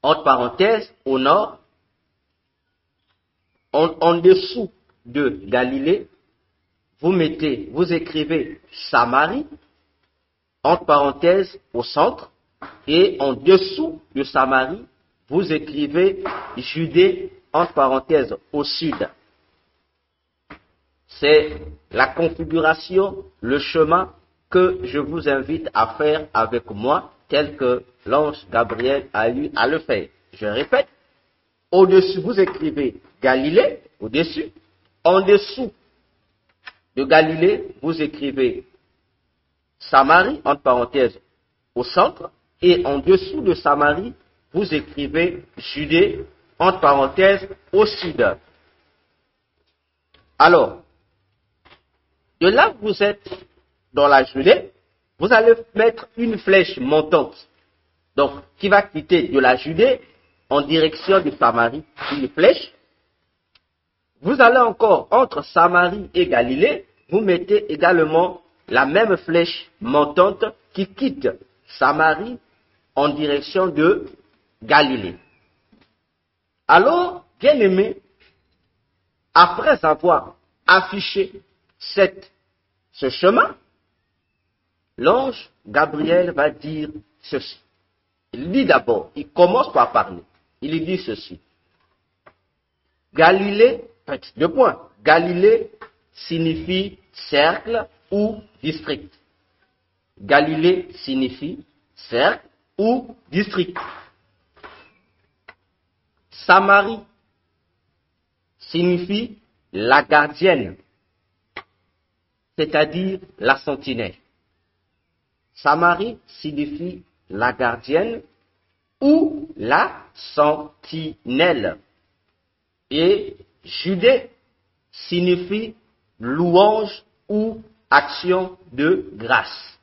entre parenthèses au nord. En dessous de Galilée, vous écrivez Samarie, entre parenthèses au centre, et en dessous de Samarie, vous écrivez Judée, entre parenthèses au sud. C'est la configuration, le chemin que je vous invite à faire avec moi, tel que l'ange Gabriel a eu à le faire. Je répète, au-dessus, vous écrivez Galilée, au-dessus. En dessous de Galilée, vous écrivez Samarie, entre parenthèses, au centre. Et en dessous de Samarie, vous écrivez Judée, entre parenthèses, au sud. Alors, de là où vous êtes dans la Judée, vous allez mettre une flèche montante. Donc, qui va quitter de la Judée en direction de Samarie, une flèche. Vous allez encore entre Samarie et Galilée, vous mettez également la même flèche montante qui quitte Samarie en direction de Galilée. Alors, bien-aimés, après avoir affiché ce chemin, l'ange Gabriel va dire ceci. Il dit d'abord, il commence par parler. Il dit ceci. Galilée, deux points. Galilée signifie cercle ou district. Galilée signifie cercle ou district. Samarie signifie la gardienne, c'est-à-dire la sentinelle. Samarie signifie la gardienne ou la sentinelle. Et Judée signifie louange ou action de grâce.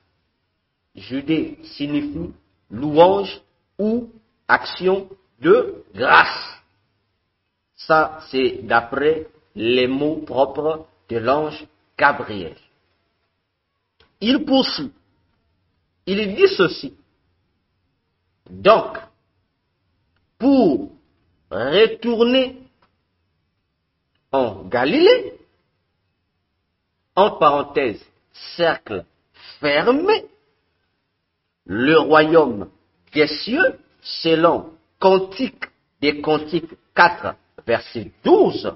Judée signifie louange ou action de grâce. Ça, c'est d'après les mots propres de l'ange Gabriel. Il poursuit. Il dit ceci. Donc, pour retourner en Galilée, entre parenthèses, cercle fermé, le royaume des cieux, selon Cantique des Cantiques 4, verset 12,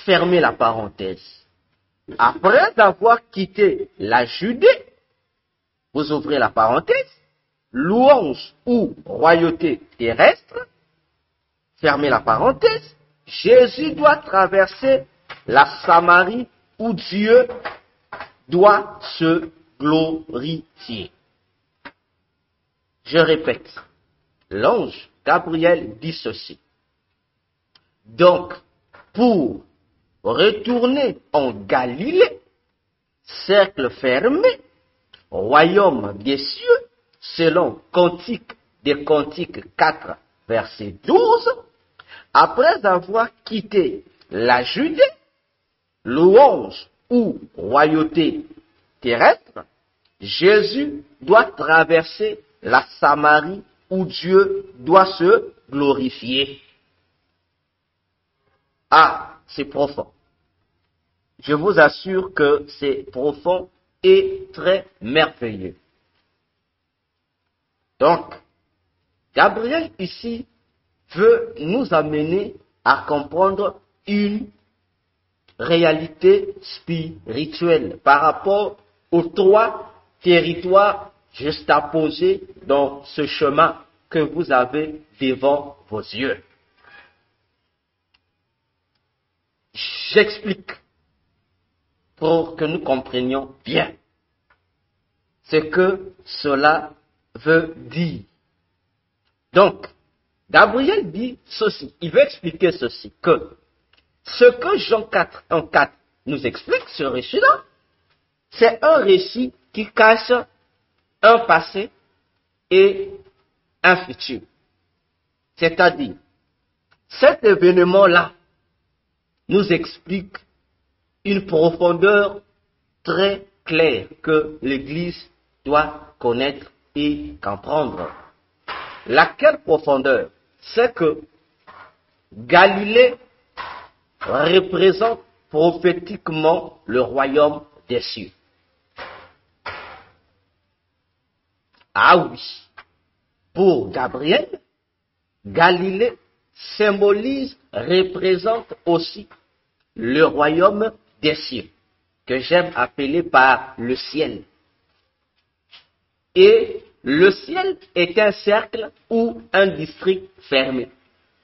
fermez la parenthèse. Après avoir quitté la Judée, vous ouvrez la parenthèse, louange ou royauté terrestre, fermez la parenthèse, Jésus doit traverser la Samarie où Dieu doit se glorifier. Je répète, l'ange Gabriel dit ceci. Donc, pour retourner en Galilée, cercle fermé, royaume des cieux, selon Cantique des Cantiques 4, verset 12, après avoir quitté la Judée, louange ou royauté terrestre, Jésus doit traverser la Samarie où Dieu doit se glorifier. Ah, c'est profond. Je vous assure que c'est profond et très merveilleux. Donc, Gabriel ici veut nous amener à comprendre une réalités spirituelles par rapport aux 3 territoires juxtaposés dans ce chemin que vous avez devant vos yeux. J'explique pour que nous comprenions bien ce que cela veut dire. Donc, Gabriel dit ceci, il veut expliquer ceci, que ce que Jean 4, 1,4 nous explique, ce récit-là, c'est un récit qui cache un passé et un futur. C'est-à-dire, cet événement-là nous explique une profondeur très claire que l'Église doit connaître et comprendre. Laquelle profondeur? C'est que Galilée représente prophétiquement le royaume des cieux. Ah oui, pour Gabriel, Galilée symbolise, représente aussi le royaume des cieux, que j'aime appeler par le ciel. Et le ciel est un cercle ou un district fermé.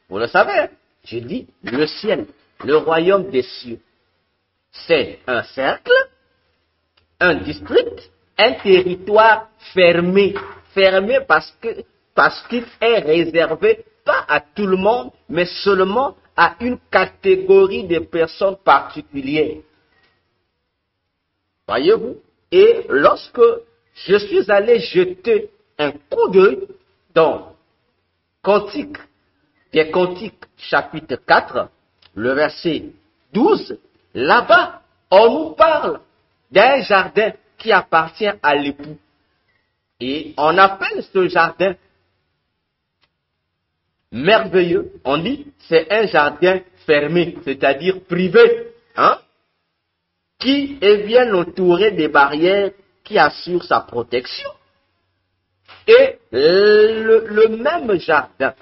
Vous le savez, hein? Je dis le ciel, le royaume des cieux. C'est un cercle, un district, un territoire fermé. Fermé parce qu'il est réservé pas à tout le monde, mais seulement à une catégorie de personnes particulières. Voyez-vous? Et lorsque je suis allé jeter un coup d'œil dans Cantique des Cantiques, chapitre 4, le verset 12, là-bas, on nous parle d'un jardin qui appartient à l'époux. Et on appelle ce jardin merveilleux. On dit c'est un jardin fermé, c'est-à-dire privé, hein, qui est bien entouré des barrières qui assurent sa protection. Et le même jardin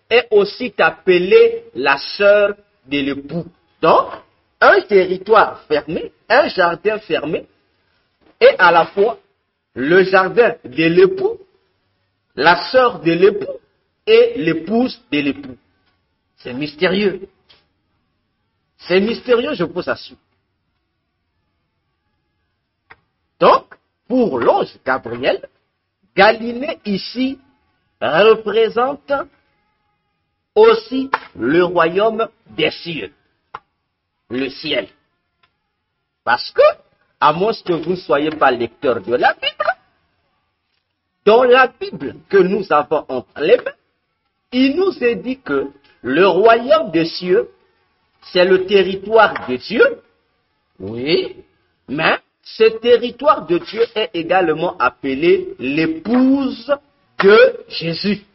est aussi appelé la sœur de l'époux. Donc, un territoire fermé, un jardin fermé, et à la fois le jardin de l'époux, la sœur de l'époux et l'épouse de l'époux. C'est mystérieux. C'est mystérieux, je vous assure. Donc, pour l'ange Gabriel, Galilée ici représente aussi le royaume des cieux, le ciel. Parce que, à moins que vous ne soyez pas lecteur de la Bible, dans la Bible que nous avons entre les mains, il nous est dit que le royaume des cieux, c'est le territoire de Dieu, oui, mais ce territoire de Dieu est également appelé l'épouse de Jésus.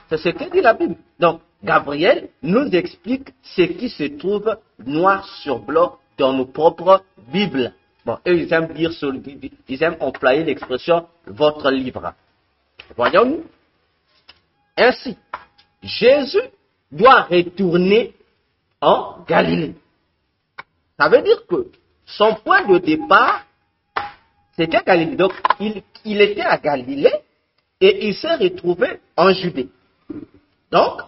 C'est ce que dit la Bible. Donc, Gabriel nous explique ce qui se trouve noir sur blanc dans nos propres Bibles. Bon, eux, ils aiment dire sur le Bible, ils aiment employer l'expression votre livre. Voyons-nous. Ainsi, Jésus doit retourner en Galilée. Ça veut dire que son point de départ, c'était Galilée. Donc, il était à Galilée et il s'est retrouvé en Judée. Donc,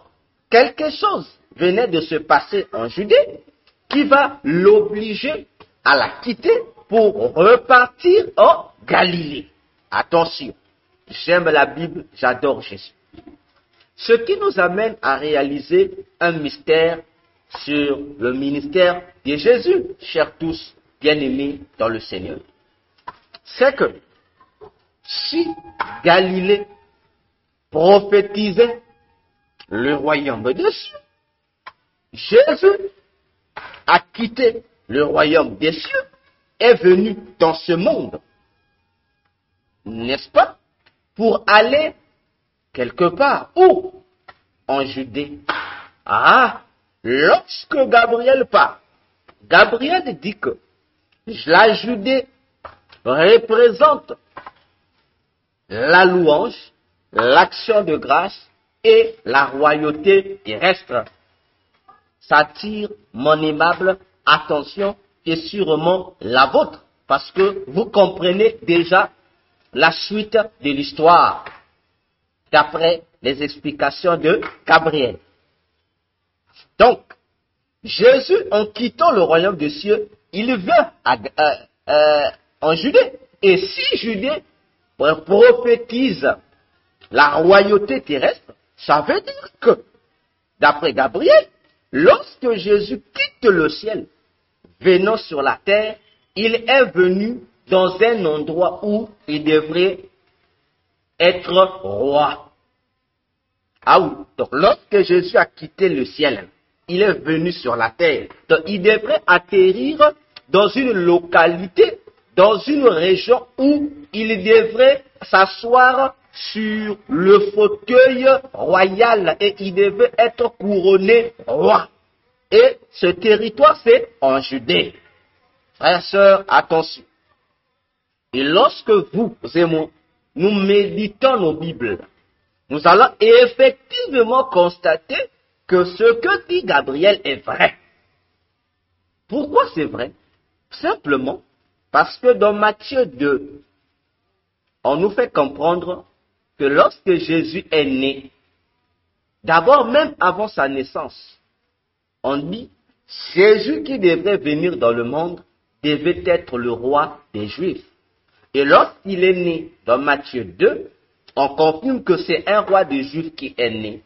quelque chose venait de se passer en Judée qui va l'obliger à la quitter pour repartir en Galilée. Attention, j'aime la Bible, j'adore Jésus. Ce qui nous amène à réaliser un mystère sur le ministère de Jésus, chers tous bien-aimés dans le Seigneur. C'est que si Galilée prophétisait le royaume des cieux, Jésus a quitté le royaume des cieux, est venu dans ce monde, n'est-ce pas, pour aller quelque part, où? En Judée. Ah, lorsque Gabriel part, Gabriel dit que la Judée représente la louange, l'action de grâce et la royauté terrestre. s'attire mon aimable attention et sûrement la vôtre, parce que vous comprenez déjà la suite de l'histoire, d'après les explications de Gabriel. Donc, Jésus, en quittant le royaume des cieux, il vient en Judée. Et si Judée prophétise la royauté terrestre, ça veut dire que, d'après Gabriel, lorsque Jésus quitte le ciel, venant sur la terre, il est venu dans un endroit où il devrait être roi. Ah oui, donc lorsque Jésus a quitté le ciel, il est venu sur la terre. Donc il devrait atterrir dans une localité, dans une région où il devrait s'asseoir sur le fauteuil royal et il devait être couronné roi. Et ce territoire, c'est en Judée. Frères et sœurs, attention. Et lorsque vous et moi, nous méditons nos Bibles, nous allons effectivement constater que ce que dit Gabriel est vrai. Pourquoi c'est vrai? Simplement parce que dans Matthieu 2, on nous fait comprendre que lorsque Jésus est né, d'abord même avant sa naissance, on dit Jésus qui devrait venir dans le monde devait être le roi des Juifs. Et lorsqu'il est né dans Matthieu 2, on confirme que c'est un roi des Juifs qui est né.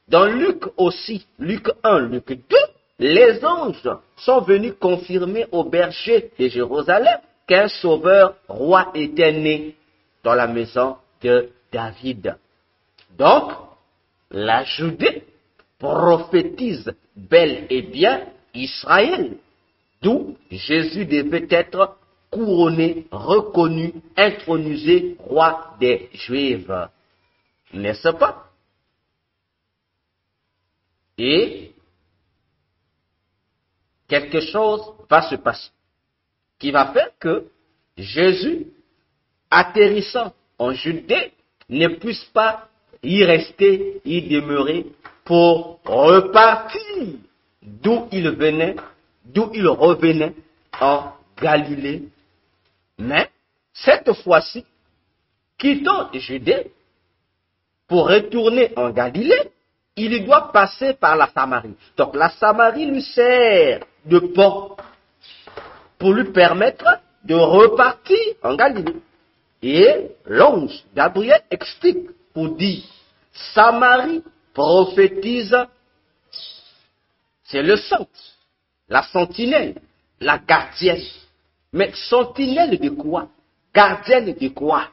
Dans Luc aussi, Luc 1, Luc 2, les anges sont venus confirmer aux bergers de Jérusalem qu'un sauveur roi était né dans la maison de David. Donc, la Judée prophétise bel et bien Israël, d'où Jésus devait être couronné, reconnu, intronisé roi des Juifs. N'est-ce pas? Et quelque chose va se passer qui va faire que Jésus, atterrissant en Judée, ne puisse pas y rester, y demeurer pour repartir d'où il venait, d'où il revenait en Galilée. Mais cette fois-ci, quittant Judée pour retourner en Galilée, il doit passer par la Samarie. Donc la Samarie lui sert de pont pour lui permettre de repartir en Galilée. Et l'ange Gabriel explique pour dire, Samarie prophétise, c'est le centre, la sentinelle, la gardienne. Mais sentinelle de quoi? Gardienne de quoi?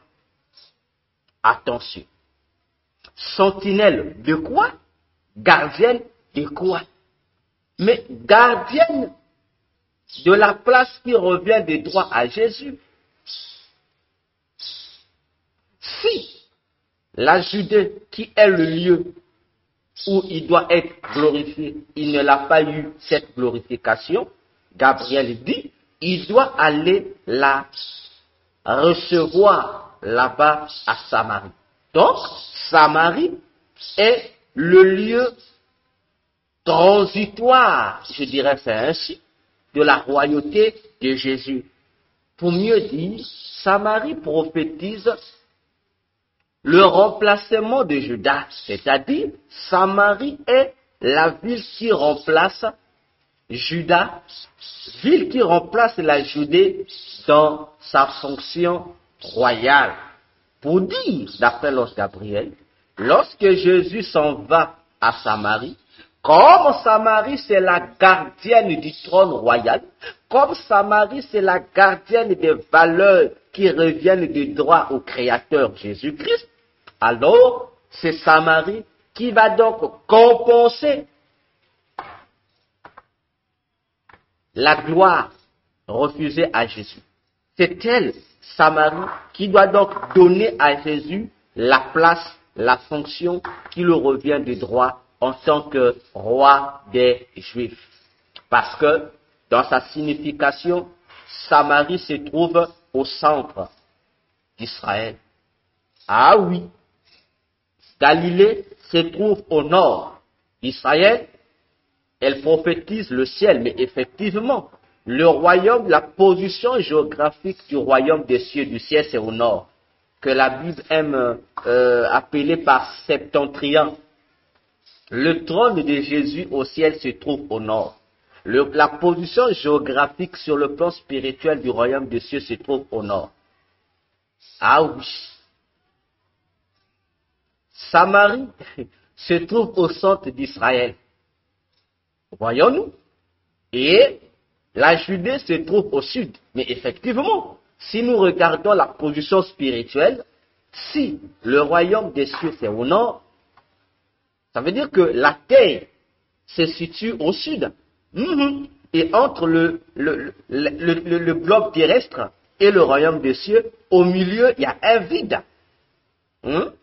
Attention. Sentinelle de quoi? Gardienne de quoi? Mais gardienne de la place qui revient de droit à Jésus. Si la Judée, qui est le lieu où il doit être glorifié, il ne l'a pas eu cette glorification, Gabriel dit, il doit aller la recevoir là-bas à Samarie. Donc, Samarie est le lieu transitoire, je dirais c'est ainsi, de la royauté de Jésus. Pour mieux dire, Samarie prophétise le remplacement de Juda, c'est-à-dire Samarie est la ville qui remplace Juda, ville qui remplace la Judée dans sa fonction royale. Pour dire, d'après l'ange Gabriel, lorsque Jésus s'en va à Samarie, comme Samarie c'est la gardienne du trône royal, comme Samarie c'est la gardienne des valeurs qui reviennent de droit au Créateur Jésus-Christ, alors c'est Samarie qui va donc compenser la gloire refusée à Jésus. C'est elle, Samarie, qui doit donc donner à Jésus la place, la fonction qui lui revient de droit en tant que roi des Juifs. Parce que dans sa signification, Samarie se trouve au centre d'Israël. Ah oui, Galilée se trouve au nord d'Israël elle prophétise le ciel, mais effectivement, le royaume, la position géographique du royaume des cieux, du ciel, c'est au nord, que la Bible aime appeler par septentrion. Le trône de Jésus au ciel se trouve au nord. La position géographique sur le plan spirituel du royaume des cieux se trouve au nord. Ah oui. Samarie se trouve au centre d'Israël. Voyons-nous. Et la Judée se trouve au sud. Mais effectivement, si nous regardons la position spirituelle, si le royaume des cieux c'est au nord, ça veut dire que la terre se situe au sud. Et entre le globe terrestre et le royaume des cieux, au milieu, il y a un vide.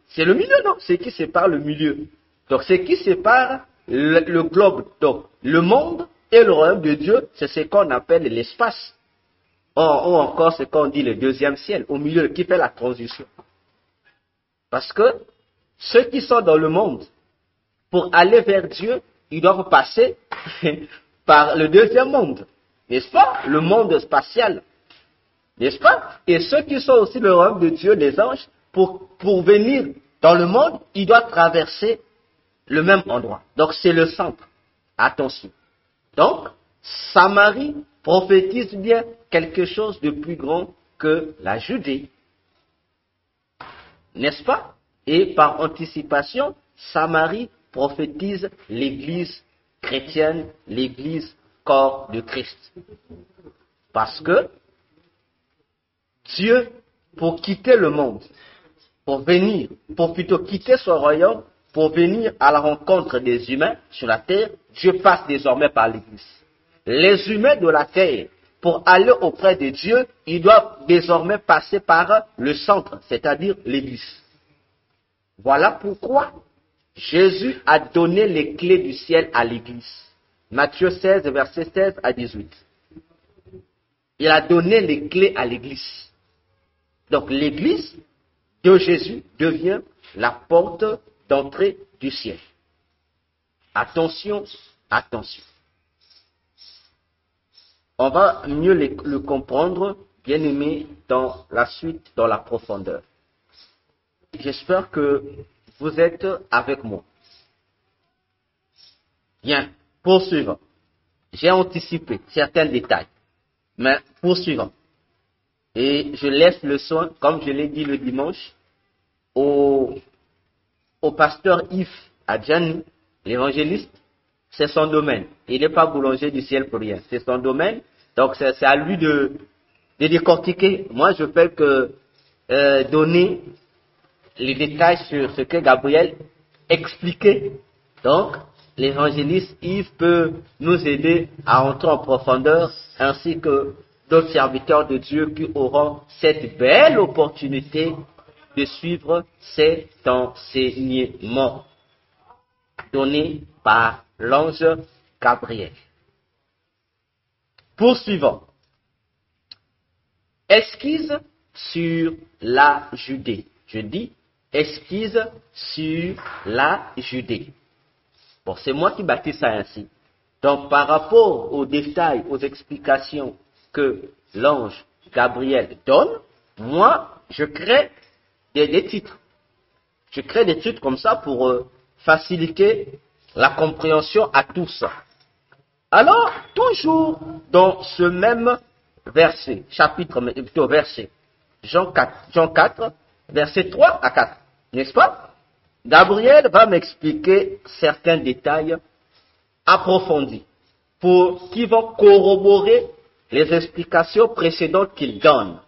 C'est le milieu, non? C'est qui sépare le milieu. Donc, c'est qui sépare le globe, donc le monde et le royaume de Dieu, c'est ce qu'on appelle l'espace. Ou encore ce qu'on dit le deuxième ciel, au milieu, qui fait la transition. Parce que ceux qui sont dans le monde, pour aller vers Dieu, ils doivent passer par le deuxième monde. N'est-ce pas? Le monde spatial. N'est-ce pas? Et ceux qui sont aussi le royaume de Dieu, les anges, pour venir dans le monde, ils doivent traverser le même endroit. Donc c'est le centre. Attention. Donc, Samarie prophétise bien quelque chose de plus grand que la Judée. N'est-ce pas? Et par anticipation, Samarie prophétise l'Église chrétienne, l'Église corps de Christ. Parce que Dieu, pour quitter le monde, pour plutôt quitter son royaume, pour venir à la rencontre des humains sur la terre, Dieu passe désormais par l'Église. Les humains de la terre, pour aller auprès de Dieu, ils doivent désormais passer par le centre, c'est-à-dire l'Église. Voilà pourquoi Jésus a donné les clés du ciel à l'Église. Matthieu 16, versets 16 à 18. Il a donné les clés à l'Église. Donc l'Église de Jésus devient la porte d'entrée du ciel. Attention, attention. On va mieux le comprendre, bien aimé, dans la suite, dans la profondeur. J'espère que vous êtes avec moi. Bien, poursuivons. J'ai anticipé certains détails, mais poursuivons. Et je laisse le soin, comme je l'ai dit le dimanche, au pasteur Yves Adjani, l'évangéliste. C'est son domaine. Il n'est pas boulanger du ciel pour rien. C'est son domaine. Donc c'est à lui de décortiquer. Moi, je fais que donner les détails sur ce que Gabriel expliquait. Donc, l'évangéliste Yves peut nous aider à entrer en profondeur, ainsi que d'autres serviteurs de Dieu qui auront cette belle opportunité de suivre cet enseignement donné par l'ange Gabriel. Poursuivons. Esquisse sur la Judée. Je dis esquisse sur la Judée. Bon, c'est moi qui baptise ça ainsi. Donc, par rapport aux détails, aux explications que l'ange Gabriel donne, moi, je crée des titres. Je crée des titres comme ça pour faciliter la compréhension à tous. Alors, toujours dans ce même verset, chapitre, mais plutôt verset, Jean 4, verset 3 à 4, n'est-ce pas? Gabriel va m'expliquer certains détails approfondis qui vont corroborer les explications précédentes qu'il donne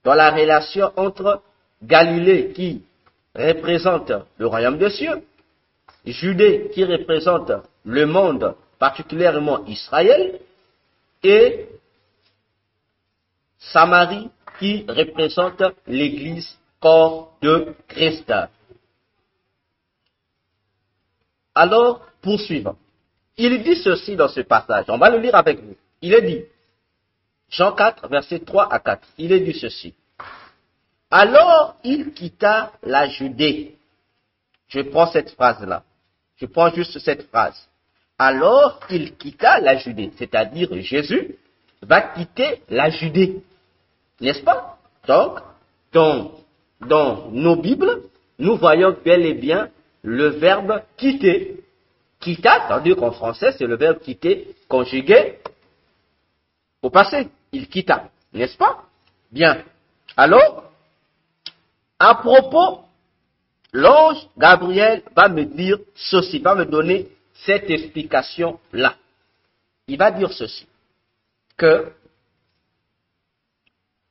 dans la relation entre Galilée qui représente le royaume des cieux, Judée qui représente le monde, particulièrement Israël, et Samarie qui représente l'Église corps de Christ. Alors, poursuivons. Il dit ceci dans ce passage, on va le lire avec vous. Il est dit, Jean 4, versets 3 à 4, il est dit ceci. Alors, il quitta la Judée. Je prends cette phrase-là. Je prends juste cette phrase. alors il quitta la Judée, c'est-à-dire Jésus va quitter la Judée, n'est-ce pas? Donc, dans nos Bibles, nous voyons bel et bien le verbe quitter. Quitta, c'est-à-dire qu'en français, c'est le verbe quitter conjugué au passé. Il quitta, n'est-ce pas? Bien. Alors, à propos, l'ange Gabriel va me dire ceci, va me donner cette explication-là. Il va dire ceci, que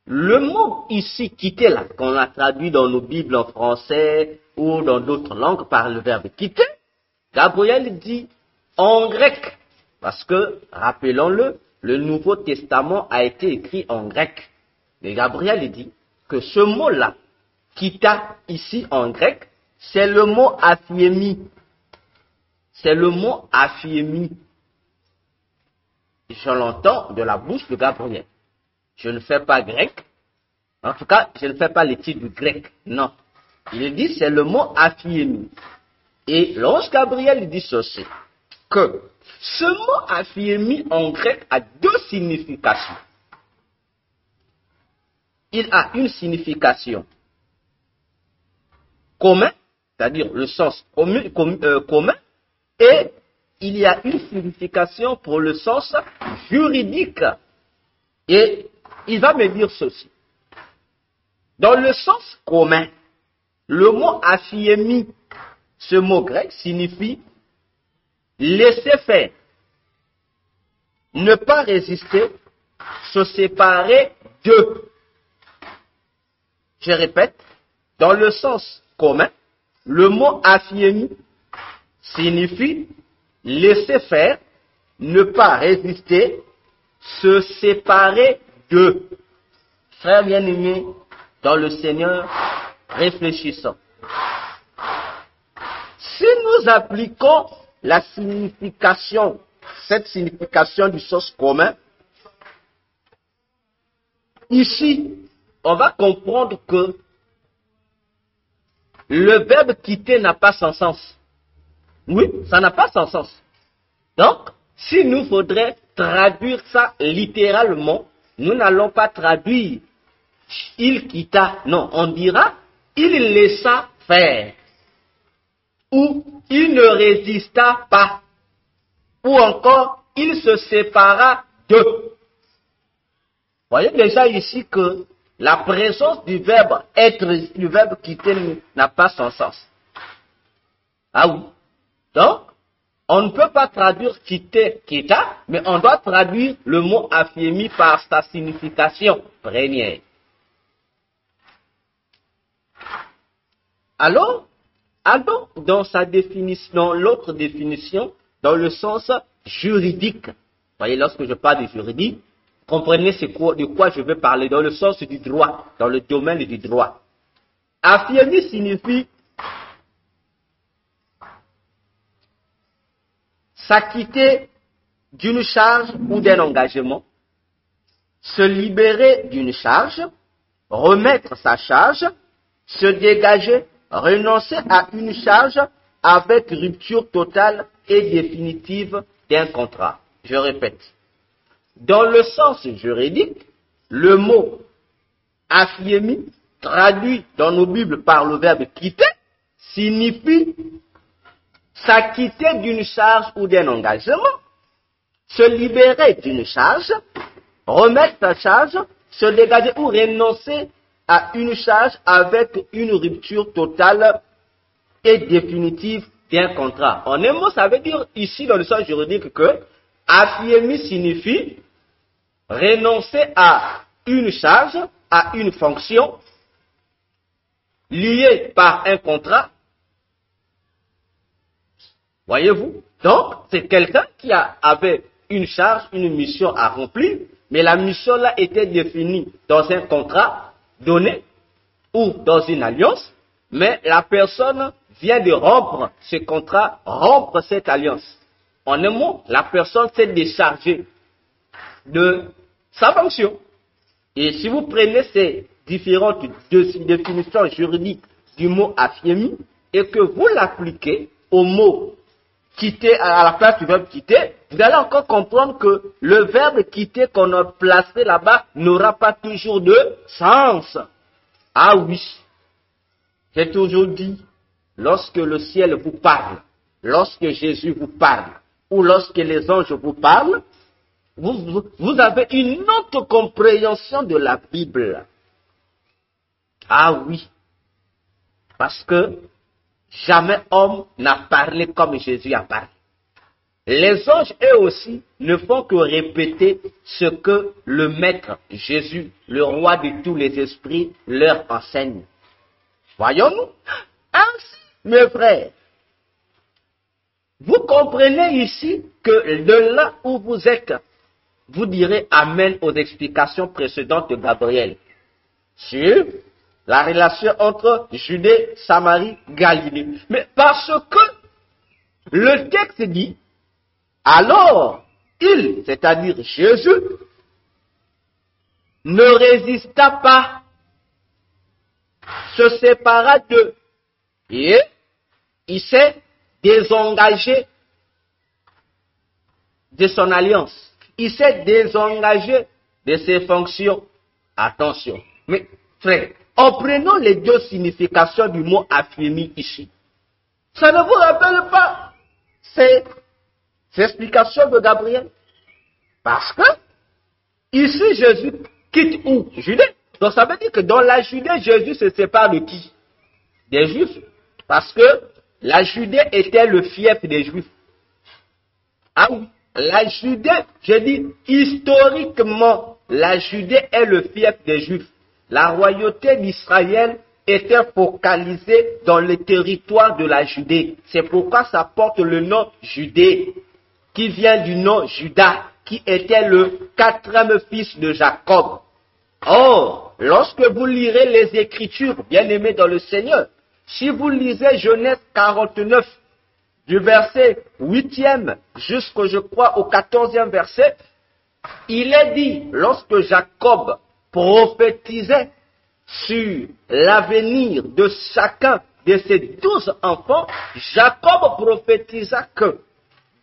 le mot ici quitter là, qu'on a traduit dans nos Bibles en français ou dans d'autres langues par le verbe quitter, Gabriel dit en grec, parce que, rappelons-le, le Nouveau Testament a été écrit en grec. Mais Gabriel dit que ce mot-là, quitta ici en grec, c'est le mot aphiemi. C'est le mot aphiemi. Je l'entends de la bouche de Gabriel. Je ne fais pas grec. En tout cas, je ne fais pas l'étude du grec. Non. Il dit c'est le mot aphiemi. Et l'ange Gabriel dit ceci, que ce mot aphiemi en grec a deux significations. Il a une signification commun, c'est-à-dire le sens commun, et il y a une signification pour le sens juridique. Et il va me dire ceci. Dans le sens commun, le mot aphiemi, ce mot grec signifie laisser faire, ne pas résister, se séparer de. Je répète, dans le sens commun, le mot aphiemi signifie laisser faire, ne pas résister, se séparer de. Frères bien-aimés, dans le Seigneur, réfléchissons. Si nous appliquons la signification, cette signification du sens commun, ici, on va comprendre que le verbe quitter n'a pas son sens. Oui, ça n'a pas son sens. Donc, si nous faudrait traduire ça littéralement, nous n'allons pas traduire il quitta. Non, on dira il laissa faire. Ou il ne résista pas. Ou encore il se sépara de. Voyez déjà ici que la présence du verbe être, du verbe quitter n'a pas son sens. Ah oui. Donc, on ne peut pas traduire quitter, quitta, mais on doit traduire le mot aphiemi par sa signification première. Alors, allons dans sa définition, dans l'autre définition, dans le sens juridique. Voyez, lorsque je parle de juridique, comprenez de quoi je veux parler, dans le sens du droit, dans le domaine du droit. Affirmer signifie s'acquitter d'une charge ou d'un engagement, se libérer d'une charge, remettre sa charge, se dégager, renoncer à une charge avec rupture totale et définitive d'un contrat. Je répète. Dans le sens juridique, le mot affirmer, traduit dans nos Bibles par le verbe quitter, signifie s'acquitter d'une charge ou d'un engagement, se libérer d'une charge, remettre sa charge, se dégager ou renoncer à une charge avec une rupture totale et définitive d'un contrat. En un mot, ça veut dire ici dans le sens juridique que affirmer signifie renoncer à une charge, à une fonction liée par un contrat. Voyez-vous? Donc, c'est quelqu'un qui avait une charge, une mission à remplir, mais la mission là était définie dans un contrat donné ou dans une alliance, mais la personne vient de rompre ce contrat, rompre cette alliance. En un mot, la personne s'est déchargée de sa fonction. Et si vous prenez ces différentes définitions juridiques du mot affirmer et que vous l'appliquez au mot quitter, à la place du verbe quitter, vous allez encore comprendre que le verbe quitter qu'on a placé là-bas n'aura pas toujours de sens. Ah oui, j'ai toujours dit, lorsque le ciel vous parle, lorsque Jésus vous parle, ou lorsque les anges vous parlent, vous avez une autre compréhension de la Bible. Ah oui, parce que jamais homme n'a parlé comme Jésus a parlé. Les anges, eux aussi, ne font que répéter ce que le Maître, Jésus, le roi de tous les esprits, leur enseigne. Voyons-nous? Ainsi, mes frères, vous comprenez ici que de là où vous êtes, vous direz Amen aux explications précédentes de Gabriel sur la relation entre Judée, Samarie, Galilée. Mais parce que le texte dit, alors il, c'est-à-dire Jésus, ne résista pas, se sépara d'eux et il s'est désengagé de son alliance. Il s'est désengagé de ses fonctions. Attention. Mais, frère, en prenant les deux significations du mot affirmé ici, ça ne vous rappelle pas ces explications de Gabriel? Parce que, ici, Jésus quitte où? Judée. Donc, ça veut dire que dans la Judée, Jésus se sépare de qui? Des Juifs. Parce que la Judée était le fief des Juifs. Ah oui. La Judée, je dis historiquement, la Judée est le fief des Juifs. La royauté d'Israël était focalisée dans le territoire de la Judée. C'est pourquoi ça porte le nom Judée, qui vient du nom Judas, qui était le quatrième fils de Jacob. Or, lorsque vous lirez les Écritures, bien-aimés dans le Seigneur, si vous lisez Genèse 49, du verset 8e jusqu'au, je crois, au 14e verset, il est dit, lorsque Jacob prophétisait sur l'avenir de chacun de ses 12 enfants, Jacob prophétisa que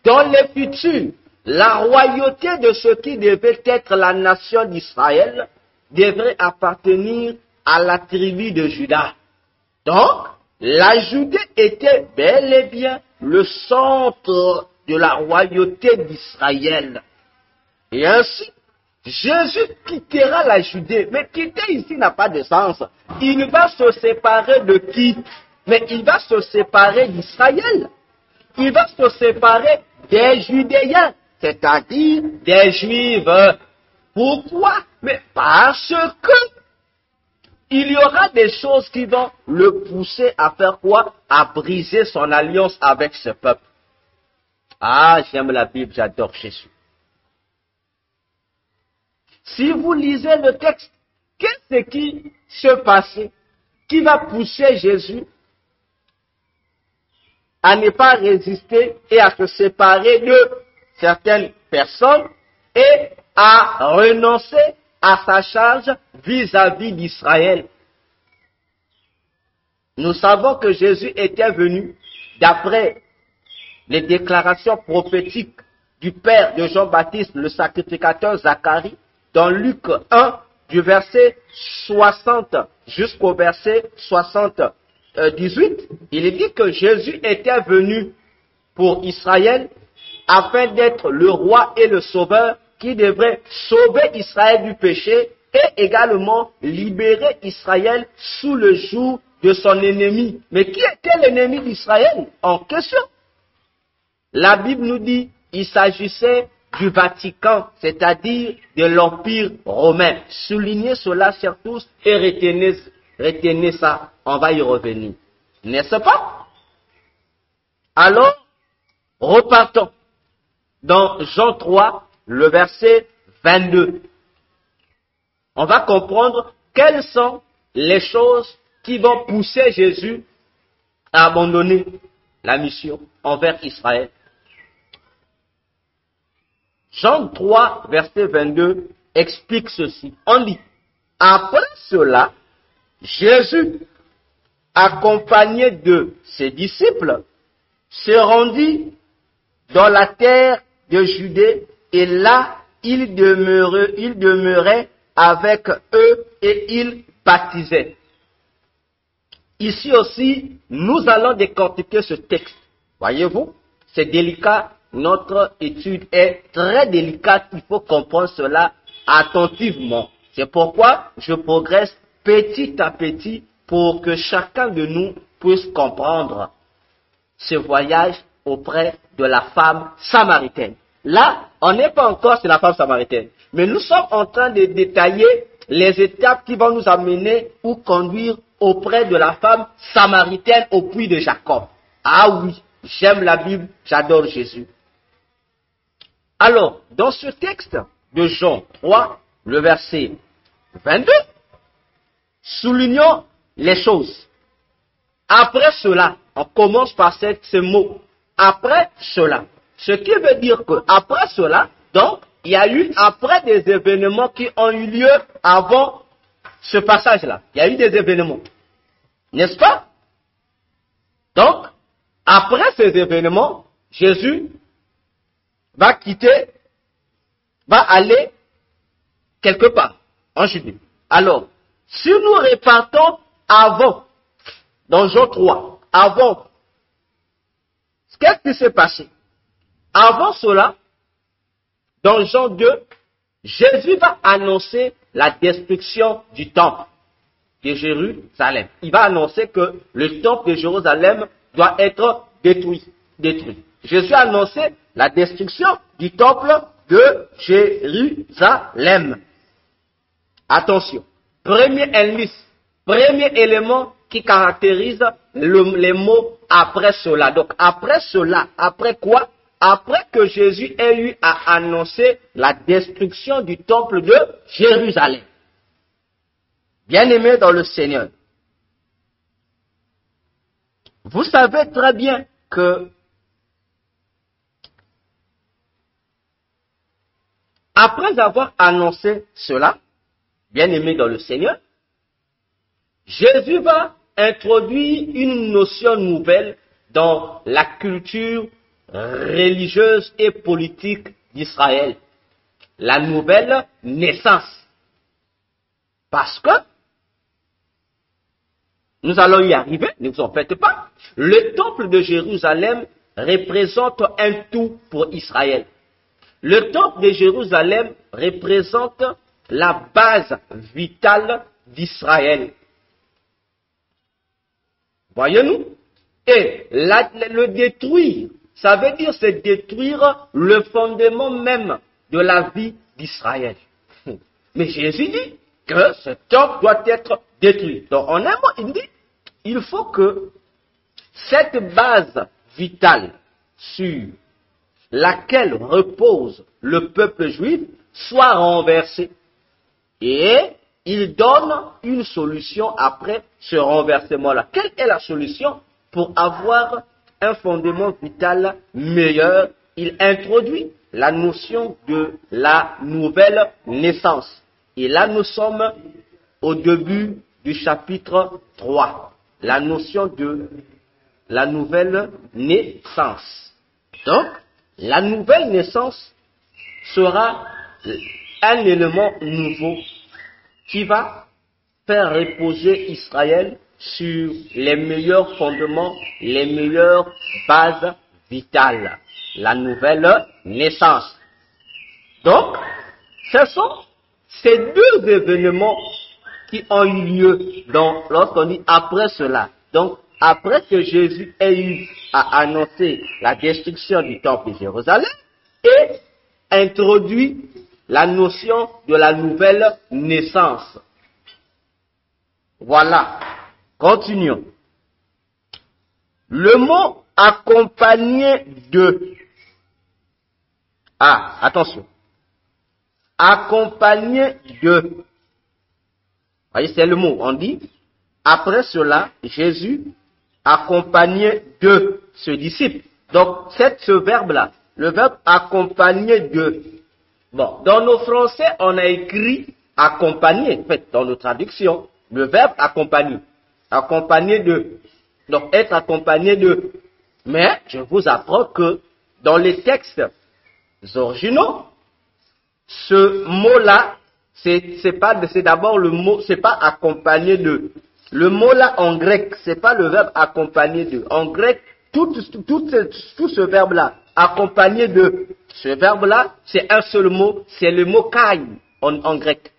dans le futur, la royauté de ce qui devait être la nation d'Israël devrait appartenir à la tribu de Juda. Donc, la Judée était bel et bien le centre de la royauté d'Israël. Et ainsi, Jésus quittera la Judée. Mais quitter ici n'a pas de sens. Il va se séparer de qui? Mais il va se séparer d'Israël. Il va se séparer des Judéens, c'est-à-dire des Juifs. Pourquoi? Mais parce que il y aura des choses qui vont le pousser à faire quoi? À briser son alliance avec ce peuple. Ah, j'aime la Bible, j'adore Jésus. Si vous lisez le texte, qu'est-ce qui se passe? Qui va pousser Jésus à ne pas résister et à se séparer de certaines personnes et à renoncer à sa charge vis-à-vis d'Israël? Nous savons que Jésus était venu, d'après les déclarations prophétiques du père de Jean-Baptiste, le sacrificateur Zacharie, dans Luc 1, du verset 60 jusqu'au verset 78, il est dit que Jésus était venu pour Israël afin d'être le roi et le sauveur qui devrait sauver Israël du péché et également libérer Israël sous le joug de son ennemi. Mais qui était l'ennemi d'Israël en question? La Bible nous dit qu'il s'agissait du Vatican, c'est-à-dire de l'Empire romain. Soulignez cela, chers tous, et retenez ça, on va y revenir. N'est-ce pas? Alors, repartons dans Jean 3, le verset 22. On va comprendre quelles sont les choses qui vont pousser Jésus à abandonner la mission envers Israël. Jean 3, verset 22, explique ceci. On dit, après cela, Jésus, accompagné de ses disciples, se rendit dans la terre de Judée, et là, il demeurait avec eux et il baptisait. Ici aussi, nous allons décortiquer ce texte. Voyez-vous, c'est délicat. Notre étude est très délicate. Il faut comprendre cela attentivement. C'est pourquoi je progresse petit à petit pour que chacun de nous puisse comprendre ce voyage auprès de la femme samaritaine. Là, on n'est pas encore sur la femme samaritaine, mais nous sommes en train de détailler les étapes qui vont nous amener ou conduire auprès de la femme samaritaine au puits de Jacob. Ah oui, j'aime la Bible, j'adore Jésus. Alors, dans ce texte de Jean 3, le verset 22, soulignons les choses. Après cela, on commence par ce mot. Après cela. Ce qui veut dire que après cela, donc, il y a eu après des événements qui ont eu lieu avant ce passage-là. Il y a eu des événements. N'est-ce pas? Donc, après ces événements, Jésus va aller quelque part, en Judée. Alors, si nous repartons avant, dans Jean 3, avant, qu'est-ce qui s'est passé? Avant cela, dans Jean 2, Jésus va annoncer la destruction du temple de Jérusalem. Il va annoncer que le temple de Jérusalem doit être détruit. Jésus a annoncé la destruction du temple de Jérusalem. Attention, premier indice, premier élément qui caractérise les mots après cela. Donc après cela, après quoi? Après que Jésus ait eu à annoncer la destruction du temple de Jérusalem. Bien-aimés dans le Seigneur, vous savez très bien que après avoir annoncé cela, bien-aimés dans le Seigneur, Jésus va introduire une notion nouvelle dans la culture religieuse et politique d'Israël. La nouvelle naissance. Parce que, nous allons y arriver, ne vous en faites pas, le temple de Jérusalem représente un tout pour Israël. Le temple de Jérusalem représente la base vitale d'Israël. Voyez-nous? Et le détruire, ça veut dire c'est détruire le fondement même de la vie d'Israël. Mais Jésus dit que ce temple doit être détruit. Donc en un mot, il dit, il faut que cette base vitale sur laquelle repose le peuple juif soit renversée. Et il donne une solution après ce renversement-là. Quelle est la solution pour avoir un fondement vital meilleur? Il introduit la notion de la nouvelle naissance. Et là, nous sommes au début du chapitre 3. La notion de la nouvelle naissance. Donc, la nouvelle naissance sera un élément nouveau qui va faire reposer Israël sur les meilleurs fondements, les meilleures bases vitales. La nouvelle naissance. Donc, ce sont ces deux événements qui ont eu lieu lorsqu'on dit après cela. Donc, après que Jésus ait eu à annoncer la destruction du temple de Jérusalem et introduit la notion de la nouvelle naissance. Voilà. Continuons. Le mot accompagné de. Ah, attention. Accompagné de. Voyez, c'est le mot. On dit, après cela, Jésus accompagné de ce disciple. Donc, ce verbe-là, le verbe accompagné de. Bon, dans nos français, on a écrit accompagné. En fait, dans nos traductions, le verbe accompagner. Accompagné de. Donc, être accompagné de. Mais, je vous apprends que dans les textes originaux, ce mot-là, c'est d'abord le mot, c'est pas accompagné de. Le mot là en grec, c'est pas le verbe accompagné de. En grec, tout ce verbe-là, accompagné de, ce verbe-là, c'est un seul mot, c'est le mot kai en grec.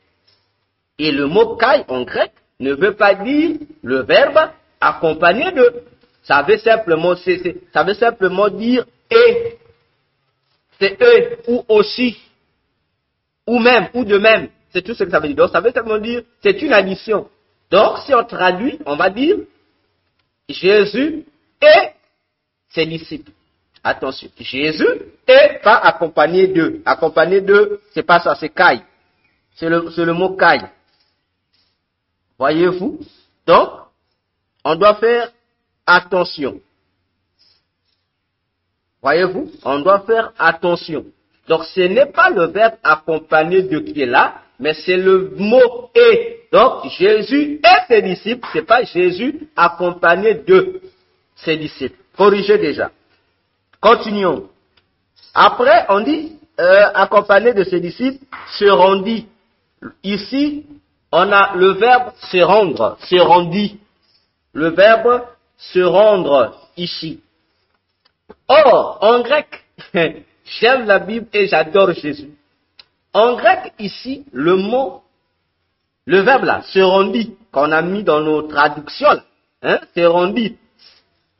Et le mot kai en grec ne veut pas dire le verbe accompagné de. Ça veut simplement dire et. C'est eux ou aussi. Ou même, ou de même. C'est tout ce que ça veut dire. Donc ça veut simplement dire, c'est une addition. Donc si on traduit, on va dire Jésus et ses disciples. Attention, Jésus est pas accompagné d'eux. Accompagné d'eux, c'est pas ça, c'est kai. C'est le mot kai. Voyez-vous? Donc, on doit faire attention. Voyez-vous? On doit faire attention. Donc, ce n'est pas le verbe accompagné de qui est là, mais c'est le mot et. Donc, Jésus et ses disciples, c'est pas Jésus accompagné de ses disciples. Corrigez déjà. Continuons. Après, on dit, accompagné de ses disciples, se rendit. Ici, on a le verbe se rendre, se rendit. Le verbe se rendre, ici. Or, en grec, j'aime la Bible et j'adore Jésus. En grec, ici, le verbe là, se rendit, qu'on a mis dans nos traductions, là, hein, se rendit,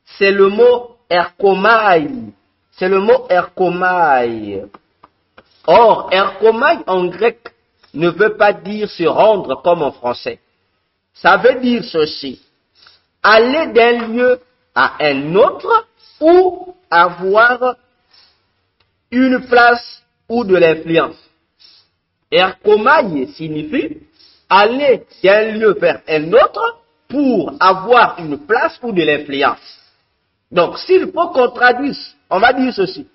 c'est le mot erkomai. C'est le mot erkomai. Or, erkomai en grec ne veut pas dire se rendre comme en français. Ça veut dire ceci. Aller d'un lieu à un autre ou avoir une place ou de l'influence. Erkomai signifie aller d'un lieu vers un autre pour avoir une place ou de l'influence. Donc, s'il faut qu'on traduise, on va dire ceci.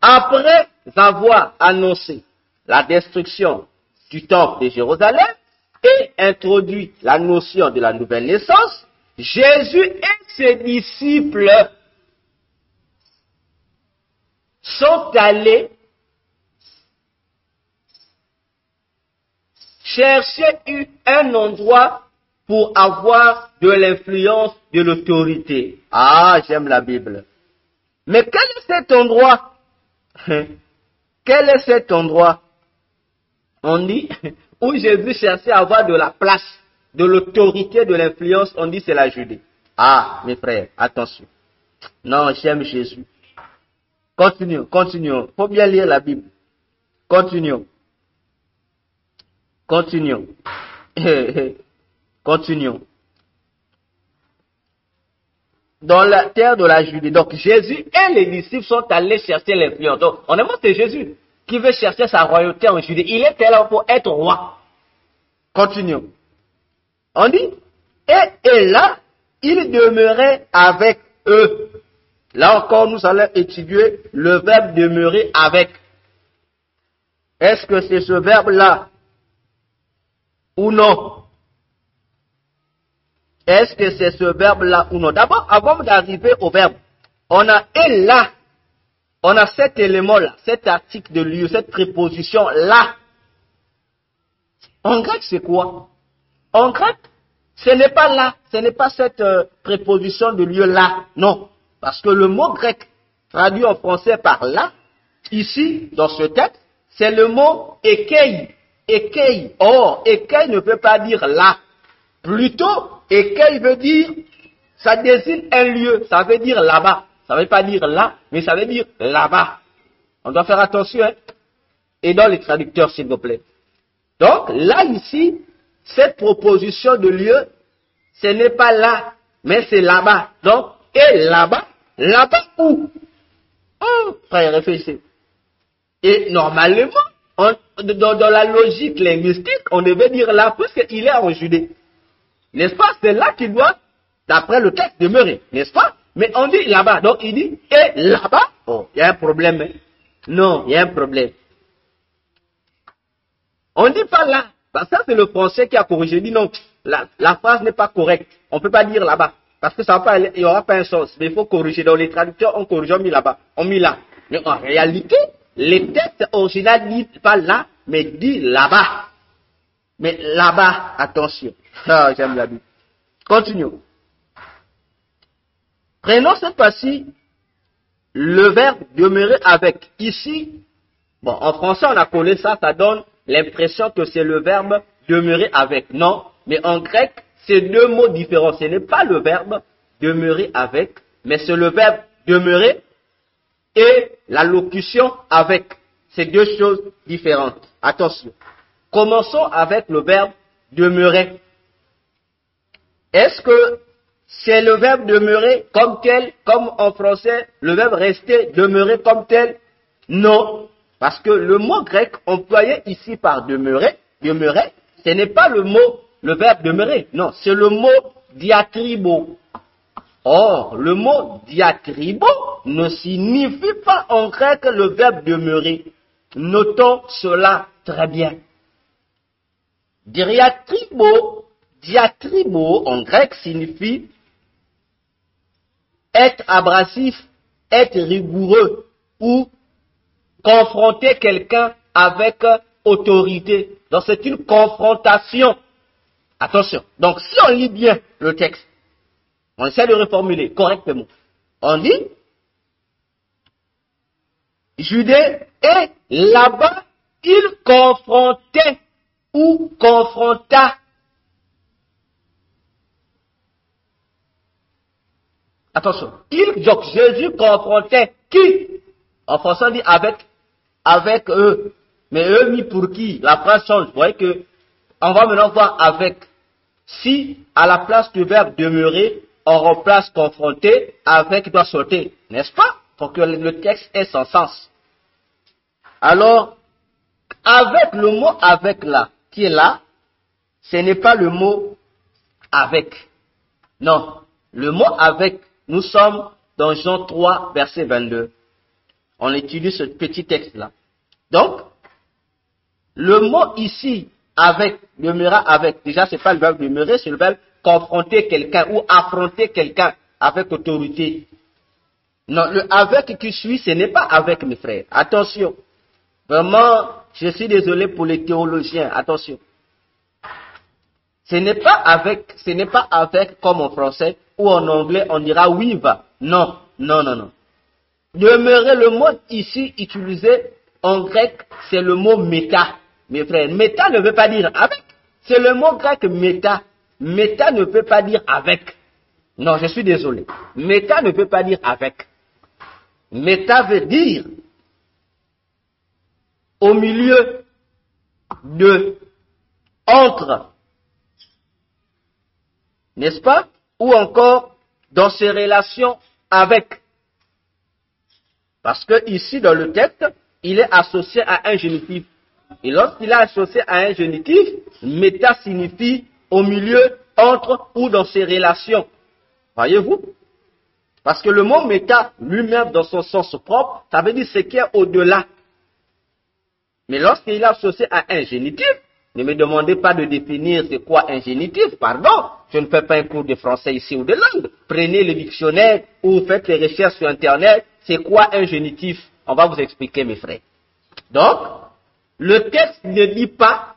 Après avoir annoncé la destruction du temple de Jérusalem et introduit la notion de la nouvelle naissance, Jésus et ses disciples sont allés chercher un endroit pour avoir de l'influence, de l'autorité. Ah, j'aime la Bible. Mais quel est cet endroit? Quel est cet endroit? On dit, où Jésus cherchait à avoir de la place, de l'autorité, de l'influence, on dit c'est la Judée. Ah, mes frères, attention. Non, j'aime Jésus. Continuons, continuons. Faut bien lire la Bible. Continuons. Continuons. Continuons. Dans la terre de la Judée. Donc Jésus et les disciples sont allés chercher l'influence. Donc on est c'est Jésus qui veut chercher sa royauté en Judée. Il était là pour être roi. Continuons. On dit, et là, il demeurait avec eux. Là encore, nous allons étudier le verbe demeurer avec. Est-ce que c'est ce verbe-là ou non? Est-ce que c'est ce verbe-là ou non? D'abord, avant d'arriver au verbe, on a et là. On a cet élément-là, cet article de lieu, cette préposition là. En grec, c'est quoi? En grec, ce n'est pas là, ce n'est pas cette préposition de lieu là, non. Parce que le mot grec traduit en français par là, ici, dans ce texte, c'est le mot ekei. Ekei. Or, ekei ne veut pas dire là. Plutôt, ekei veut dire, ça désigne un lieu, ça veut dire là-bas. Ça ne veut pas dire là, mais ça veut dire là-bas. On doit faire attention, hein. Et dans les traducteurs, s'il vous plaît. Donc, là, ici, cette proposition de lieu, ce n'est pas là, mais c'est là-bas. Donc, et là-bas, là-bas où? Frère, réfléchissez. Et normalement, dans la logique linguistique, on devait dire là, puisqu'il est en Judée. N'est-ce pas? C'est là qu'il doit, d'après le texte, demeurer. N'est-ce pas? Mais on dit là-bas. Donc, il dit, et là-bas? Oh, il y a un problème. Hein? Non, il y a un problème. On ne dit pas là. Parce que ça, c'est le français qui a corrigé. Il dit non, la phrase n'est pas correcte. On ne peut pas dire là-bas. parce que ça va pas, il n'y aura pas un sens. Mais il faut corriger. Dans les traducteurs, on corrige, on met là-bas, on met là. Mais en réalité, les textes originaux ne disent pas là, mais disent là-bas. Mais là-bas, attention. Ah, j'aime la Bible. Continuons. Prenons cette fois-ci le verbe demeurer avec. Ici, bon, en français, on a collé ça, ça donne l'impression que c'est le verbe demeurer avec. Non, mais en grec, c'est deux mots différents. Ce n'est pas le verbe demeurer avec, mais c'est le verbe demeurer et la locution avec. C'est deux choses différentes. Attention. Commençons avec le verbe demeurer. Est-ce que c'est le verbe demeurer comme tel, comme en français, le verbe rester, demeurer comme tel? Non. Parce que le mot grec employé ici par demeurer, ce n'est pas le verbe demeurer. Non, c'est le mot diatribo. Or, le mot diatribo ne signifie pas en grec le verbe demeurer. Notons cela très bien. Diatribo en grec signifie être abrasif, être rigoureux ou confronter quelqu'un avec autorité. Donc c'est une confrontation. Attention. Donc si on lit bien le texte, on essaie de reformuler correctement. On dit Judée et là-bas il confrontait ou confronta. Attention. Donc Jésus confrontait qui? En français on dit avec eux. Mais eux mis pour qui? La phrase change. Vous voyez que on va maintenant voir avec. Si à la place du verbe demeurer, on remplace confronter, avec doit sauter. N'est-ce pas? Pour que le texte ait son sens. Alors, avec le mot avec là, qui est là, ce n'est pas le mot avec. Non. Le mot avec, nous sommes dans Jean 3, verset 22. On étudie ce petit texte-là. Donc, le mot ici, avec, demeura avec, déjà c'est pas le verbe demeurer, c'est le verbe confronter quelqu'un ou affronter quelqu'un avec autorité. Non, le avec qui suit, ce n'est pas avec mes frères. Attention. Vraiment, je suis désolé pour les théologiens. Attention. Ce n'est pas avec comme en français ou en anglais on dira oui va. Non, non, non, non. Demeurer, le mot ici utilisé en grec, c'est le mot méta. Mes frères, méta ne veut pas dire avec. C'est le mot grec méta. Méta ne veut pas dire avec. Non, je suis désolé. Méta ne veut pas dire avec. Méta veut dire au milieu de, entre, n'est-ce pas? Ou encore dans ses relations avec. Parce que ici dans le texte, il est associé à un génitif. Et lorsqu'il est associé à un génitif, méta signifie au milieu, entre ou dans ses relations. Voyez-vous? Parce que le mot méta lui-même dans son sens propre, ça veut dire ce qui est au-delà. Mais lorsqu'il est associé à un génitif, ne me demandez pas de définir c'est quoi un génitif, pardon. Je ne fais pas un cours de français ici ou de langue. Prenez le dictionnaire ou faites les recherches sur Internet. C'est quoi un génitif? On va vous expliquer, mes frères. Donc, le texte ne dit pas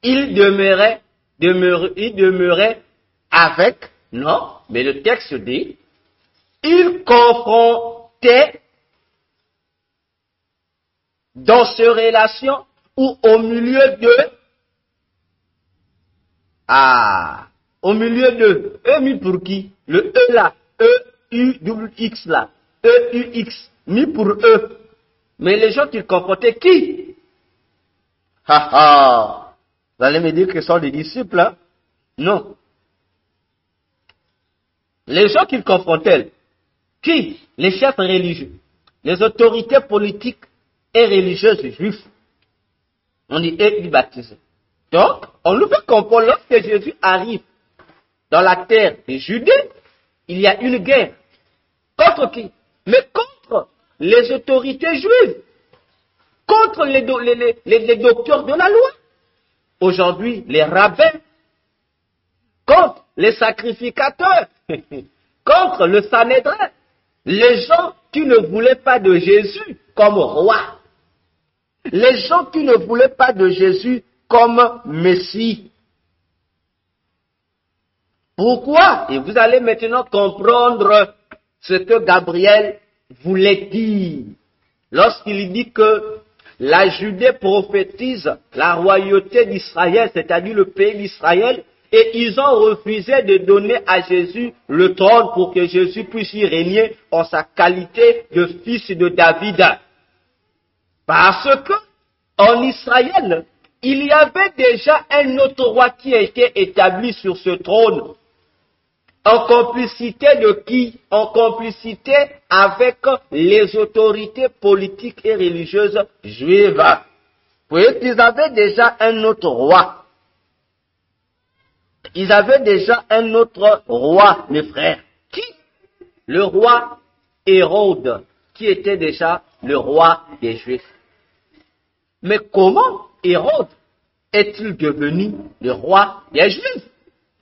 il demeurait avec, non, mais le texte dit il confrontait dans ses relations ou au milieu de, au milieu de, mis pour qui? Le E là, E-U-X là, E-U-X, mis pour eux. Mais les gens qu'ils confrontaient, qui? Vous allez me dire que ce sont des disciples, hein? Non. Les gens qu'ils confrontaient, qui? Les chefs religieux, les autorités politiques et religieuses juifs. On dit et baptisés. Donc, on nous fait comprendre, lorsque Jésus arrive dans la terre de Judée, il y a une guerre. Contre qui? Mais contre les autorités juives. Contre les docteurs de la loi. Aujourd'hui, les rabbins. Contre les sacrificateurs, contre le Sanhédrin, les gens qui ne voulaient pas de Jésus comme roi, les gens qui ne voulaient pas de Jésus comme Messie. Pourquoi? Et vous allez maintenant comprendre ce que Gabriel voulait dire lorsqu'il dit que la Judée prophétise la royauté d'Israël, c'est-à-dire le pays d'Israël, et ils ont refusé de donner à Jésus le trône pour que Jésus puisse y régner en sa qualité de fils de David. Parce que en Israël, il y avait déjà un autre roi qui a été établi sur ce trône. En complicité de qui? En complicité avec les autorités politiques et religieuses juives. Vous voyez qu'ils avaient déjà un autre roi. Ils avaient déjà un autre roi, mes frères. Qui? Le roi Hérode, qui était déjà le roi des Juifs. Mais comment Hérode est-il devenu le roi des Juifs?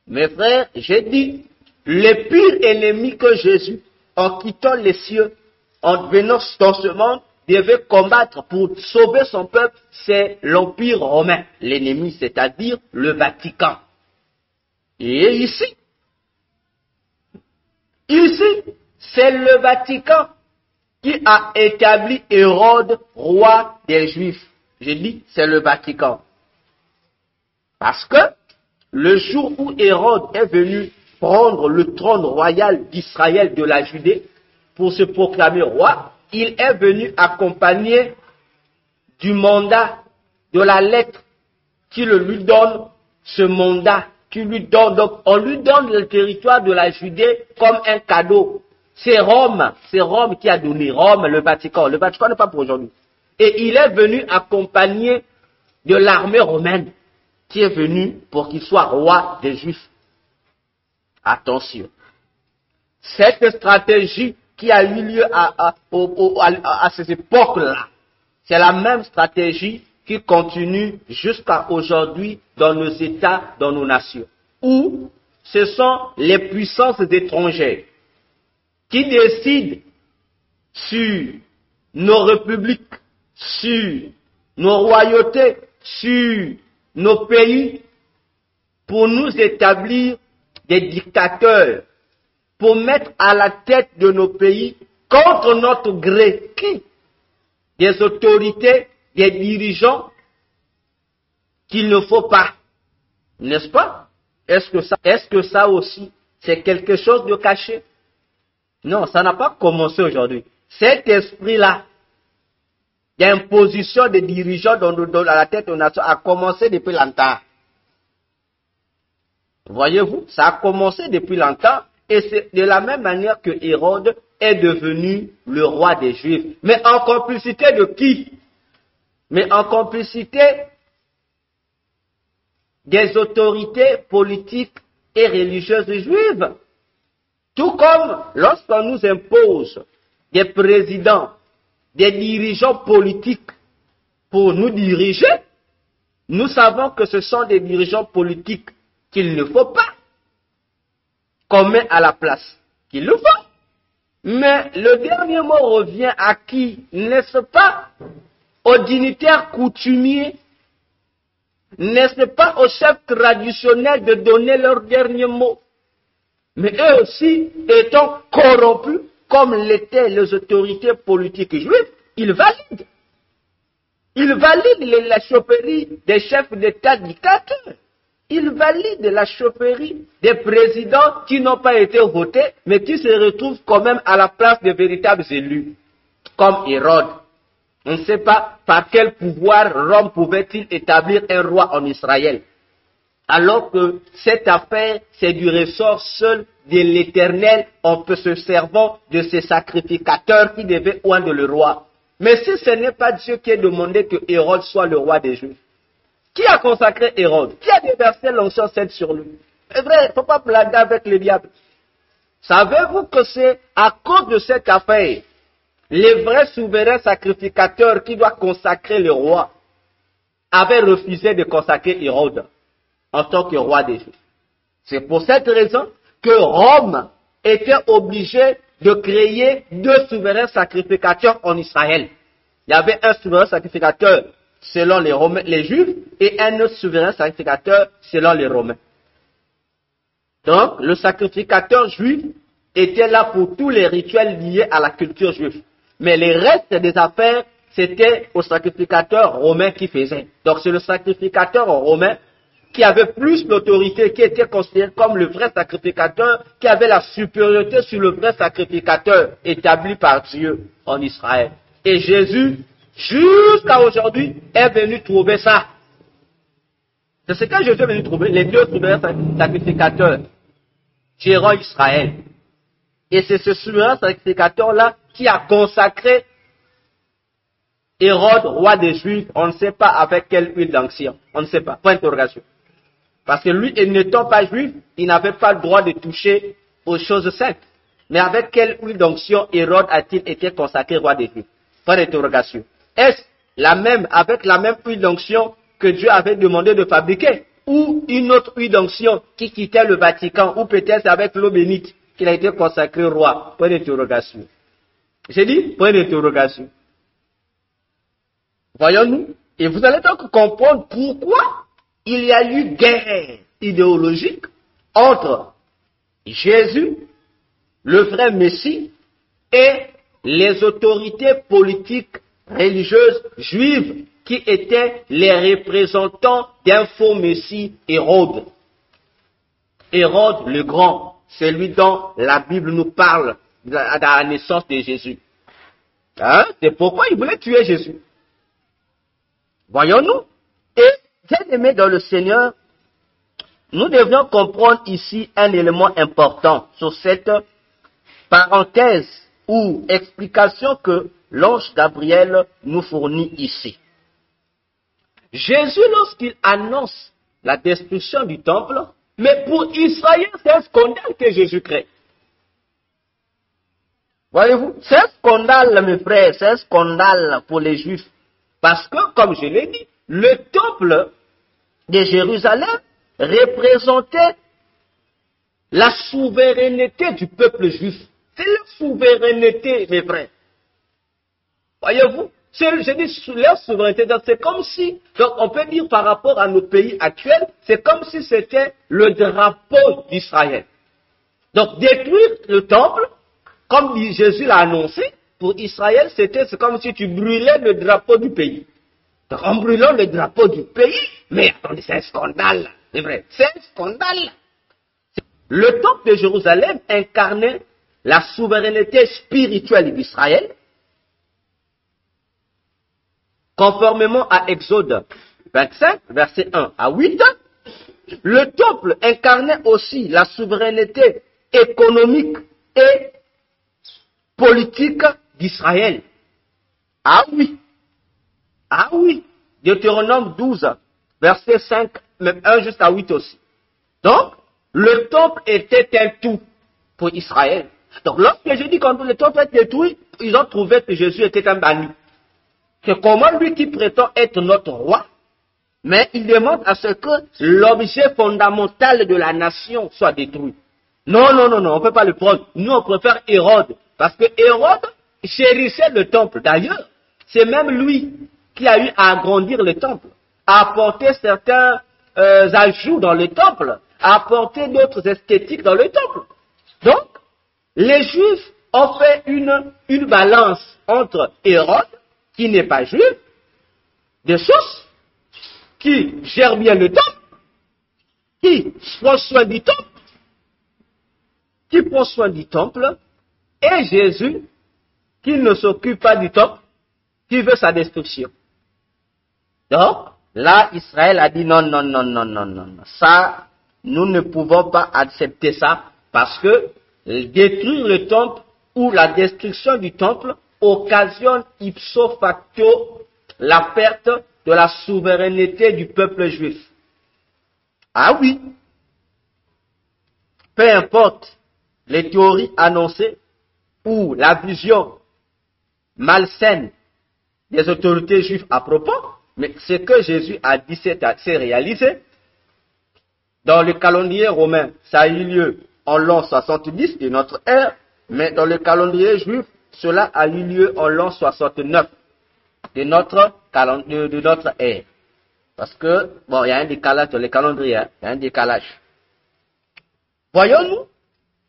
Mes frères, j'ai dit, le pire ennemi que Jésus, en quittant les cieux, en venant dans ce monde, devait combattre pour sauver son peuple, c'est l'Empire romain. L'ennemi, c'est-à-dire le Vatican. Et ici, c'est le Vatican qui a établi Hérode, roi des Juifs. Je dis, c'est le Vatican. Parce que le jour où Hérode est venu prendre le trône royal d'Israël, de la Judée, pour se proclamer roi, il est venu accompagné du mandat, de la lettre qui lui donne ce mandat, qui lui donne, donc on lui donne le territoire de la Judée comme un cadeau. C'est Rome qui a donné, Rome, le Vatican n'est pas pour aujourd'hui. Et il est venu accompagné de l'armée romaine, qui est venue pour qu'il soit roi des Juifs. Attention. Cette stratégie qui a eu lieu à ces époques-là, c'est la même stratégie qui continue jusqu'à aujourd'hui dans nos États, dans nos nations, où ce sont les puissances étrangères qui décident sur nos républiques, sur nos royautés, sur nos pays, pour nous établir des dictateurs, pour mettre à la tête de nos pays, contre notre gré, qui? Des autorités, des dirigeants qu'il ne faut pas. N'est-ce pas? Est-ce que ça aussi, c'est quelque chose de caché? Non, ça n'a pas commencé aujourd'hui. Cet esprit-là, d'imposition des dirigeants dans la tête de la nation, a commencé depuis longtemps. Voyez-vous, ça a commencé depuis longtemps, et c'est de la même manière que Hérode est devenu le roi des Juifs. Mais en complicité de qui? Mais en complicité des autorités politiques et religieuses juives. Tout comme lorsqu'on nous impose des présidents, des dirigeants politiques pour nous diriger, nous savons que ce sont des dirigeants politiques qu'il ne faut pas qu'on met à la place qu'il le faut. Mais le dernier mot revient à qui? N'est-ce pas aux dignitaires coutumiers? N'est-ce pas aux chefs traditionnels de donner leur dernier mot? Mais eux aussi, étant corrompus, comme l'étaient les autorités politiques juives, ils valident. Ils valident la chaufferie des chefs d'État dictateurs. Ils valident la chaufferie des présidents qui n'ont pas été votés, mais qui se retrouvent quand même à la place de véritables élus, comme Hérode. On ne sait pas par quel pouvoir Rome pouvait-il établir un roi en Israël. Alors que cette affaire, c'est du ressort seul de l'Éternel, en se servant de ces sacrificateurs qui devaient oindre le roi. Mais si ce n'est pas Dieu qui a demandé que Hérode soit le roi des Juifs, qui a consacré Hérode? Qui a déversé l'onction sainte sur lui? C'est vrai, il ne faut pas blaguer avec le diable. Savez-vous que c'est à cause de cette affaire, les vrais souverains sacrificateurs qui doivent consacrer le roi avaient refusé de consacrer Hérode en tant que roi des Juifs? C'est pour cette raison que Rome était obligé de créer 2 souverains sacrificateurs en Israël. Il y avait un souverain sacrificateur selon les Romains, les Juifs, et un autre souverain sacrificateur selon les Romains. Donc, le sacrificateur juif était là pour tous les rituels liés à la culture juive. Mais les restes des affaires, c'était au sacrificateur romain qui faisait. Donc, c'est le sacrificateur romain qui avait plus l'autorité, qui était considéré comme le vrai sacrificateur, qui avait la supériorité sur le vrai sacrificateur établi par Dieu en Israël. Et Jésus, jusqu'à aujourd'hui, est venu trouver ça. C'est ce que Jésus est venu trouver, les 2 souverains sacrificateurs gérant Israël. Et c'est ce souverain sacrificateur-là qui a consacré Hérode, roi des Juifs, on ne sait pas avec quelle huile d'onction. On ne sait pas, point d'interrogation. Parce que lui, n'étant pas juif, il n'avait pas le droit de toucher aux choses saintes. Mais avec quelle huile d'onction Hérode a-t-il été consacré roi des Juifs? Point d'interrogation. Est-ce avec la même huile d'onction que Dieu avait demandé de fabriquer? Ou une autre huile d'onction qui quittait le Vatican? Ou peut-être avec l'eau bénite qu'il a été consacré roi? Point d'interrogation. J'ai dit point d'interrogation. Voyons-nous? Et vous allez donc comprendre pourquoi il y a eu guerre idéologique entre Jésus, le vrai Messie, et les autorités politiques religieuses juives qui étaient les représentants d'un faux Messie, Hérode. Hérode le Grand, celui dont la Bible nous parle à la naissance de Jésus. Hein? C'est pourquoi il voulait tuer Jésus. Voyons-nous? Et, bien aimés dans le Seigneur, nous devons comprendre ici un élément important sur cette parenthèse ou explication que l'ange Gabriel nous fournit ici. Jésus, lorsqu'il annonce la destruction du temple, mais pour Israël, c'est un scandale que Jésus crée. Voyez-vous, c'est un scandale, mes frères, c'est un scandale pour les Juifs. Parce que, comme je l'ai dit, le temple de Jérusalem représentait la souveraineté du peuple juif. C'est la souveraineté, mes frères. Voyez-vous, je dis leur souveraineté, donc c'est comme si, donc on peut dire par rapport à nos pays actuels, c'est comme si c'était le drapeau d'Israël. Donc détruire le temple, comme Jésus l'a annoncé, pour Israël, c'est comme si tu brûlais le drapeau du pays. Donc, en brûlant le drapeau du pays, mais attendez, c'est un scandale, c'est vrai, c'est un scandale. Le temple de Jérusalem incarnait la souveraineté spirituelle d'Israël, conformément à Exode 25, verset 1 à 8. Le temple incarnait aussi la souveraineté économique et politique d'Israël. Ah oui. Ah oui. Deutéronome 12, verset 5, même 1 jusqu'à 8 aussi. Donc, le temple était un tout pour Israël. Donc, lorsque je dis quand le temple est détruit, ils ont trouvé que Jésus était un banni. C'est comment lui qui prétend être notre roi, mais il demande à ce que l'objet fondamental de la nation soit détruit. Non, non, non, non, on ne peut pas le prendre. Nous, on préfère Hérode. Parce que Hérode chérissait le temple. D'ailleurs, c'est même lui qui a eu à agrandir le temple, à apporter certains ajouts dans le temple, à apporter d'autres esthétiques dans le temple. Donc, les Juifs ont fait une balance entre Hérode, qui n'est pas juif, des sources, qui gère bien le temple, qui prend soin du temple, et Jésus, qui ne s'occupe pas du temple, qui veut sa destruction. Donc, là, Israël a dit non, non, non, non, non, non, non. Ça, nous ne pouvons pas accepter ça, parce que détruire le temple ou la destruction du temple occasionne ipso facto la perte de la souveraineté du peuple juif. Ah oui. Peu importe les théories annoncées ou la vision malsaine des autorités juives à propos, mais ce que Jésus a dit, c'est réalisé. Dans le calendrier romain, ça a eu lieu en l'an 70 de notre ère, mais dans le calendrier juif, cela a eu lieu en l'an 69 de notre ère. Parce que, bon, il y a un décalage dans les calendriers, hein, il y a un décalage. Voyons-nous,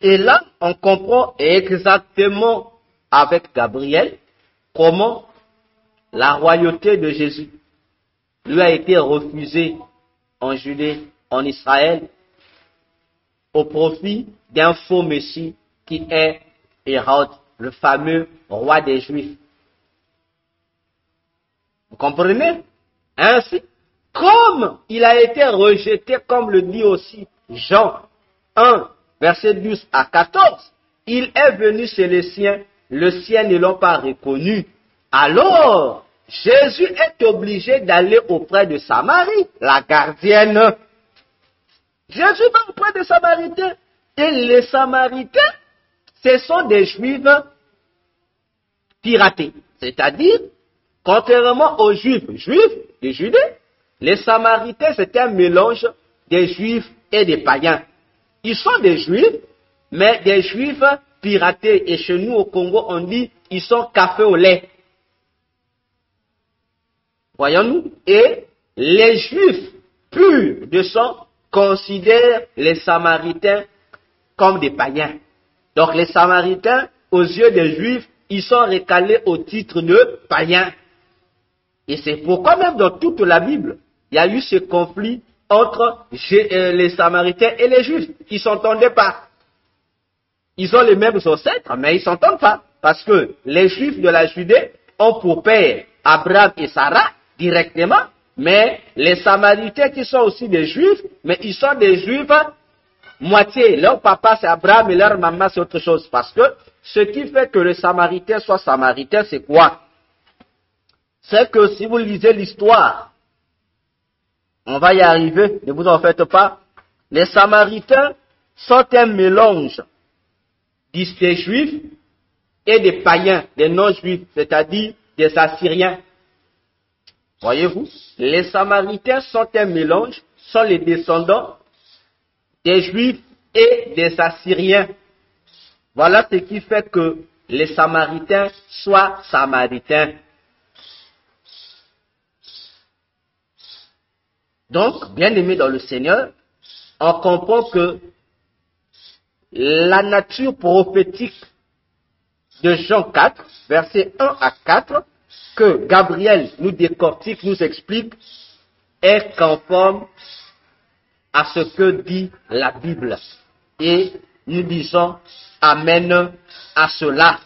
et là, on comprend exactement avec Gabriel comment la royauté de Jésus lui a été refusée en Judée, en Israël, au profit d'un faux messie qui est Hérode, le fameux roi des Juifs. Vous comprenez? Ainsi, comme il a été rejeté, comme le dit aussi Jean 1, verset 12 à 14, il est venu chez les siens, le sien ne l'ont pas reconnu. Alors, Jésus est obligé d'aller auprès de Samarie, la gardienne. Jésus va auprès des Samaritains. Et les Samaritains, ce sont des Juifs piratés. C'est-à-dire, contrairement aux Juifs de Judée, les Samaritains, c'est un mélange des Juifs et des païens. Ils sont des Juifs, mais des Juifs piratés. Et chez nous, au Congo, on dit, ils sont café au lait. Voyons-nous? Et les Juifs purs de sang considèrent les Samaritains comme des païens. Donc les Samaritains, aux yeux des Juifs, ils sont recalés au titre de païens. Et c'est pourquoi même dans toute la Bible, il y a eu ce conflit entre les Samaritains et les Juifs. Ils ne s'entendaient pas. Ils ont les mêmes ancêtres, mais ils ne s'entendent pas. Parce que les Juifs de la Judée ont pour père Abraham et Sarah directement, mais les Samaritains qui sont aussi des Juifs, mais ils sont des Juifs moitié. Leur papa c'est Abraham et leur maman c'est autre chose. Parce que ce qui fait que les Samaritains soient Samaritains, c'est quoi? C'est que si vous lisez l'histoire, on va y arriver, ne vous en faites pas. Les Samaritains sont un mélange des Juifs et des païens, des non-Juifs, c'est-à-dire des Assyriens. Voyez-vous, les Samaritains sont un mélange, sont les descendants des Juifs et des Assyriens. Voilà ce qui fait que les Samaritains soient Samaritains. Donc, bien aimés dans le Seigneur, on comprend que la nature prophétique de Jean 4, versets 1 à 4, que Gabriel nous décortique, nous explique, est conforme à ce que dit la Bible. Et nous disons Amen à cela.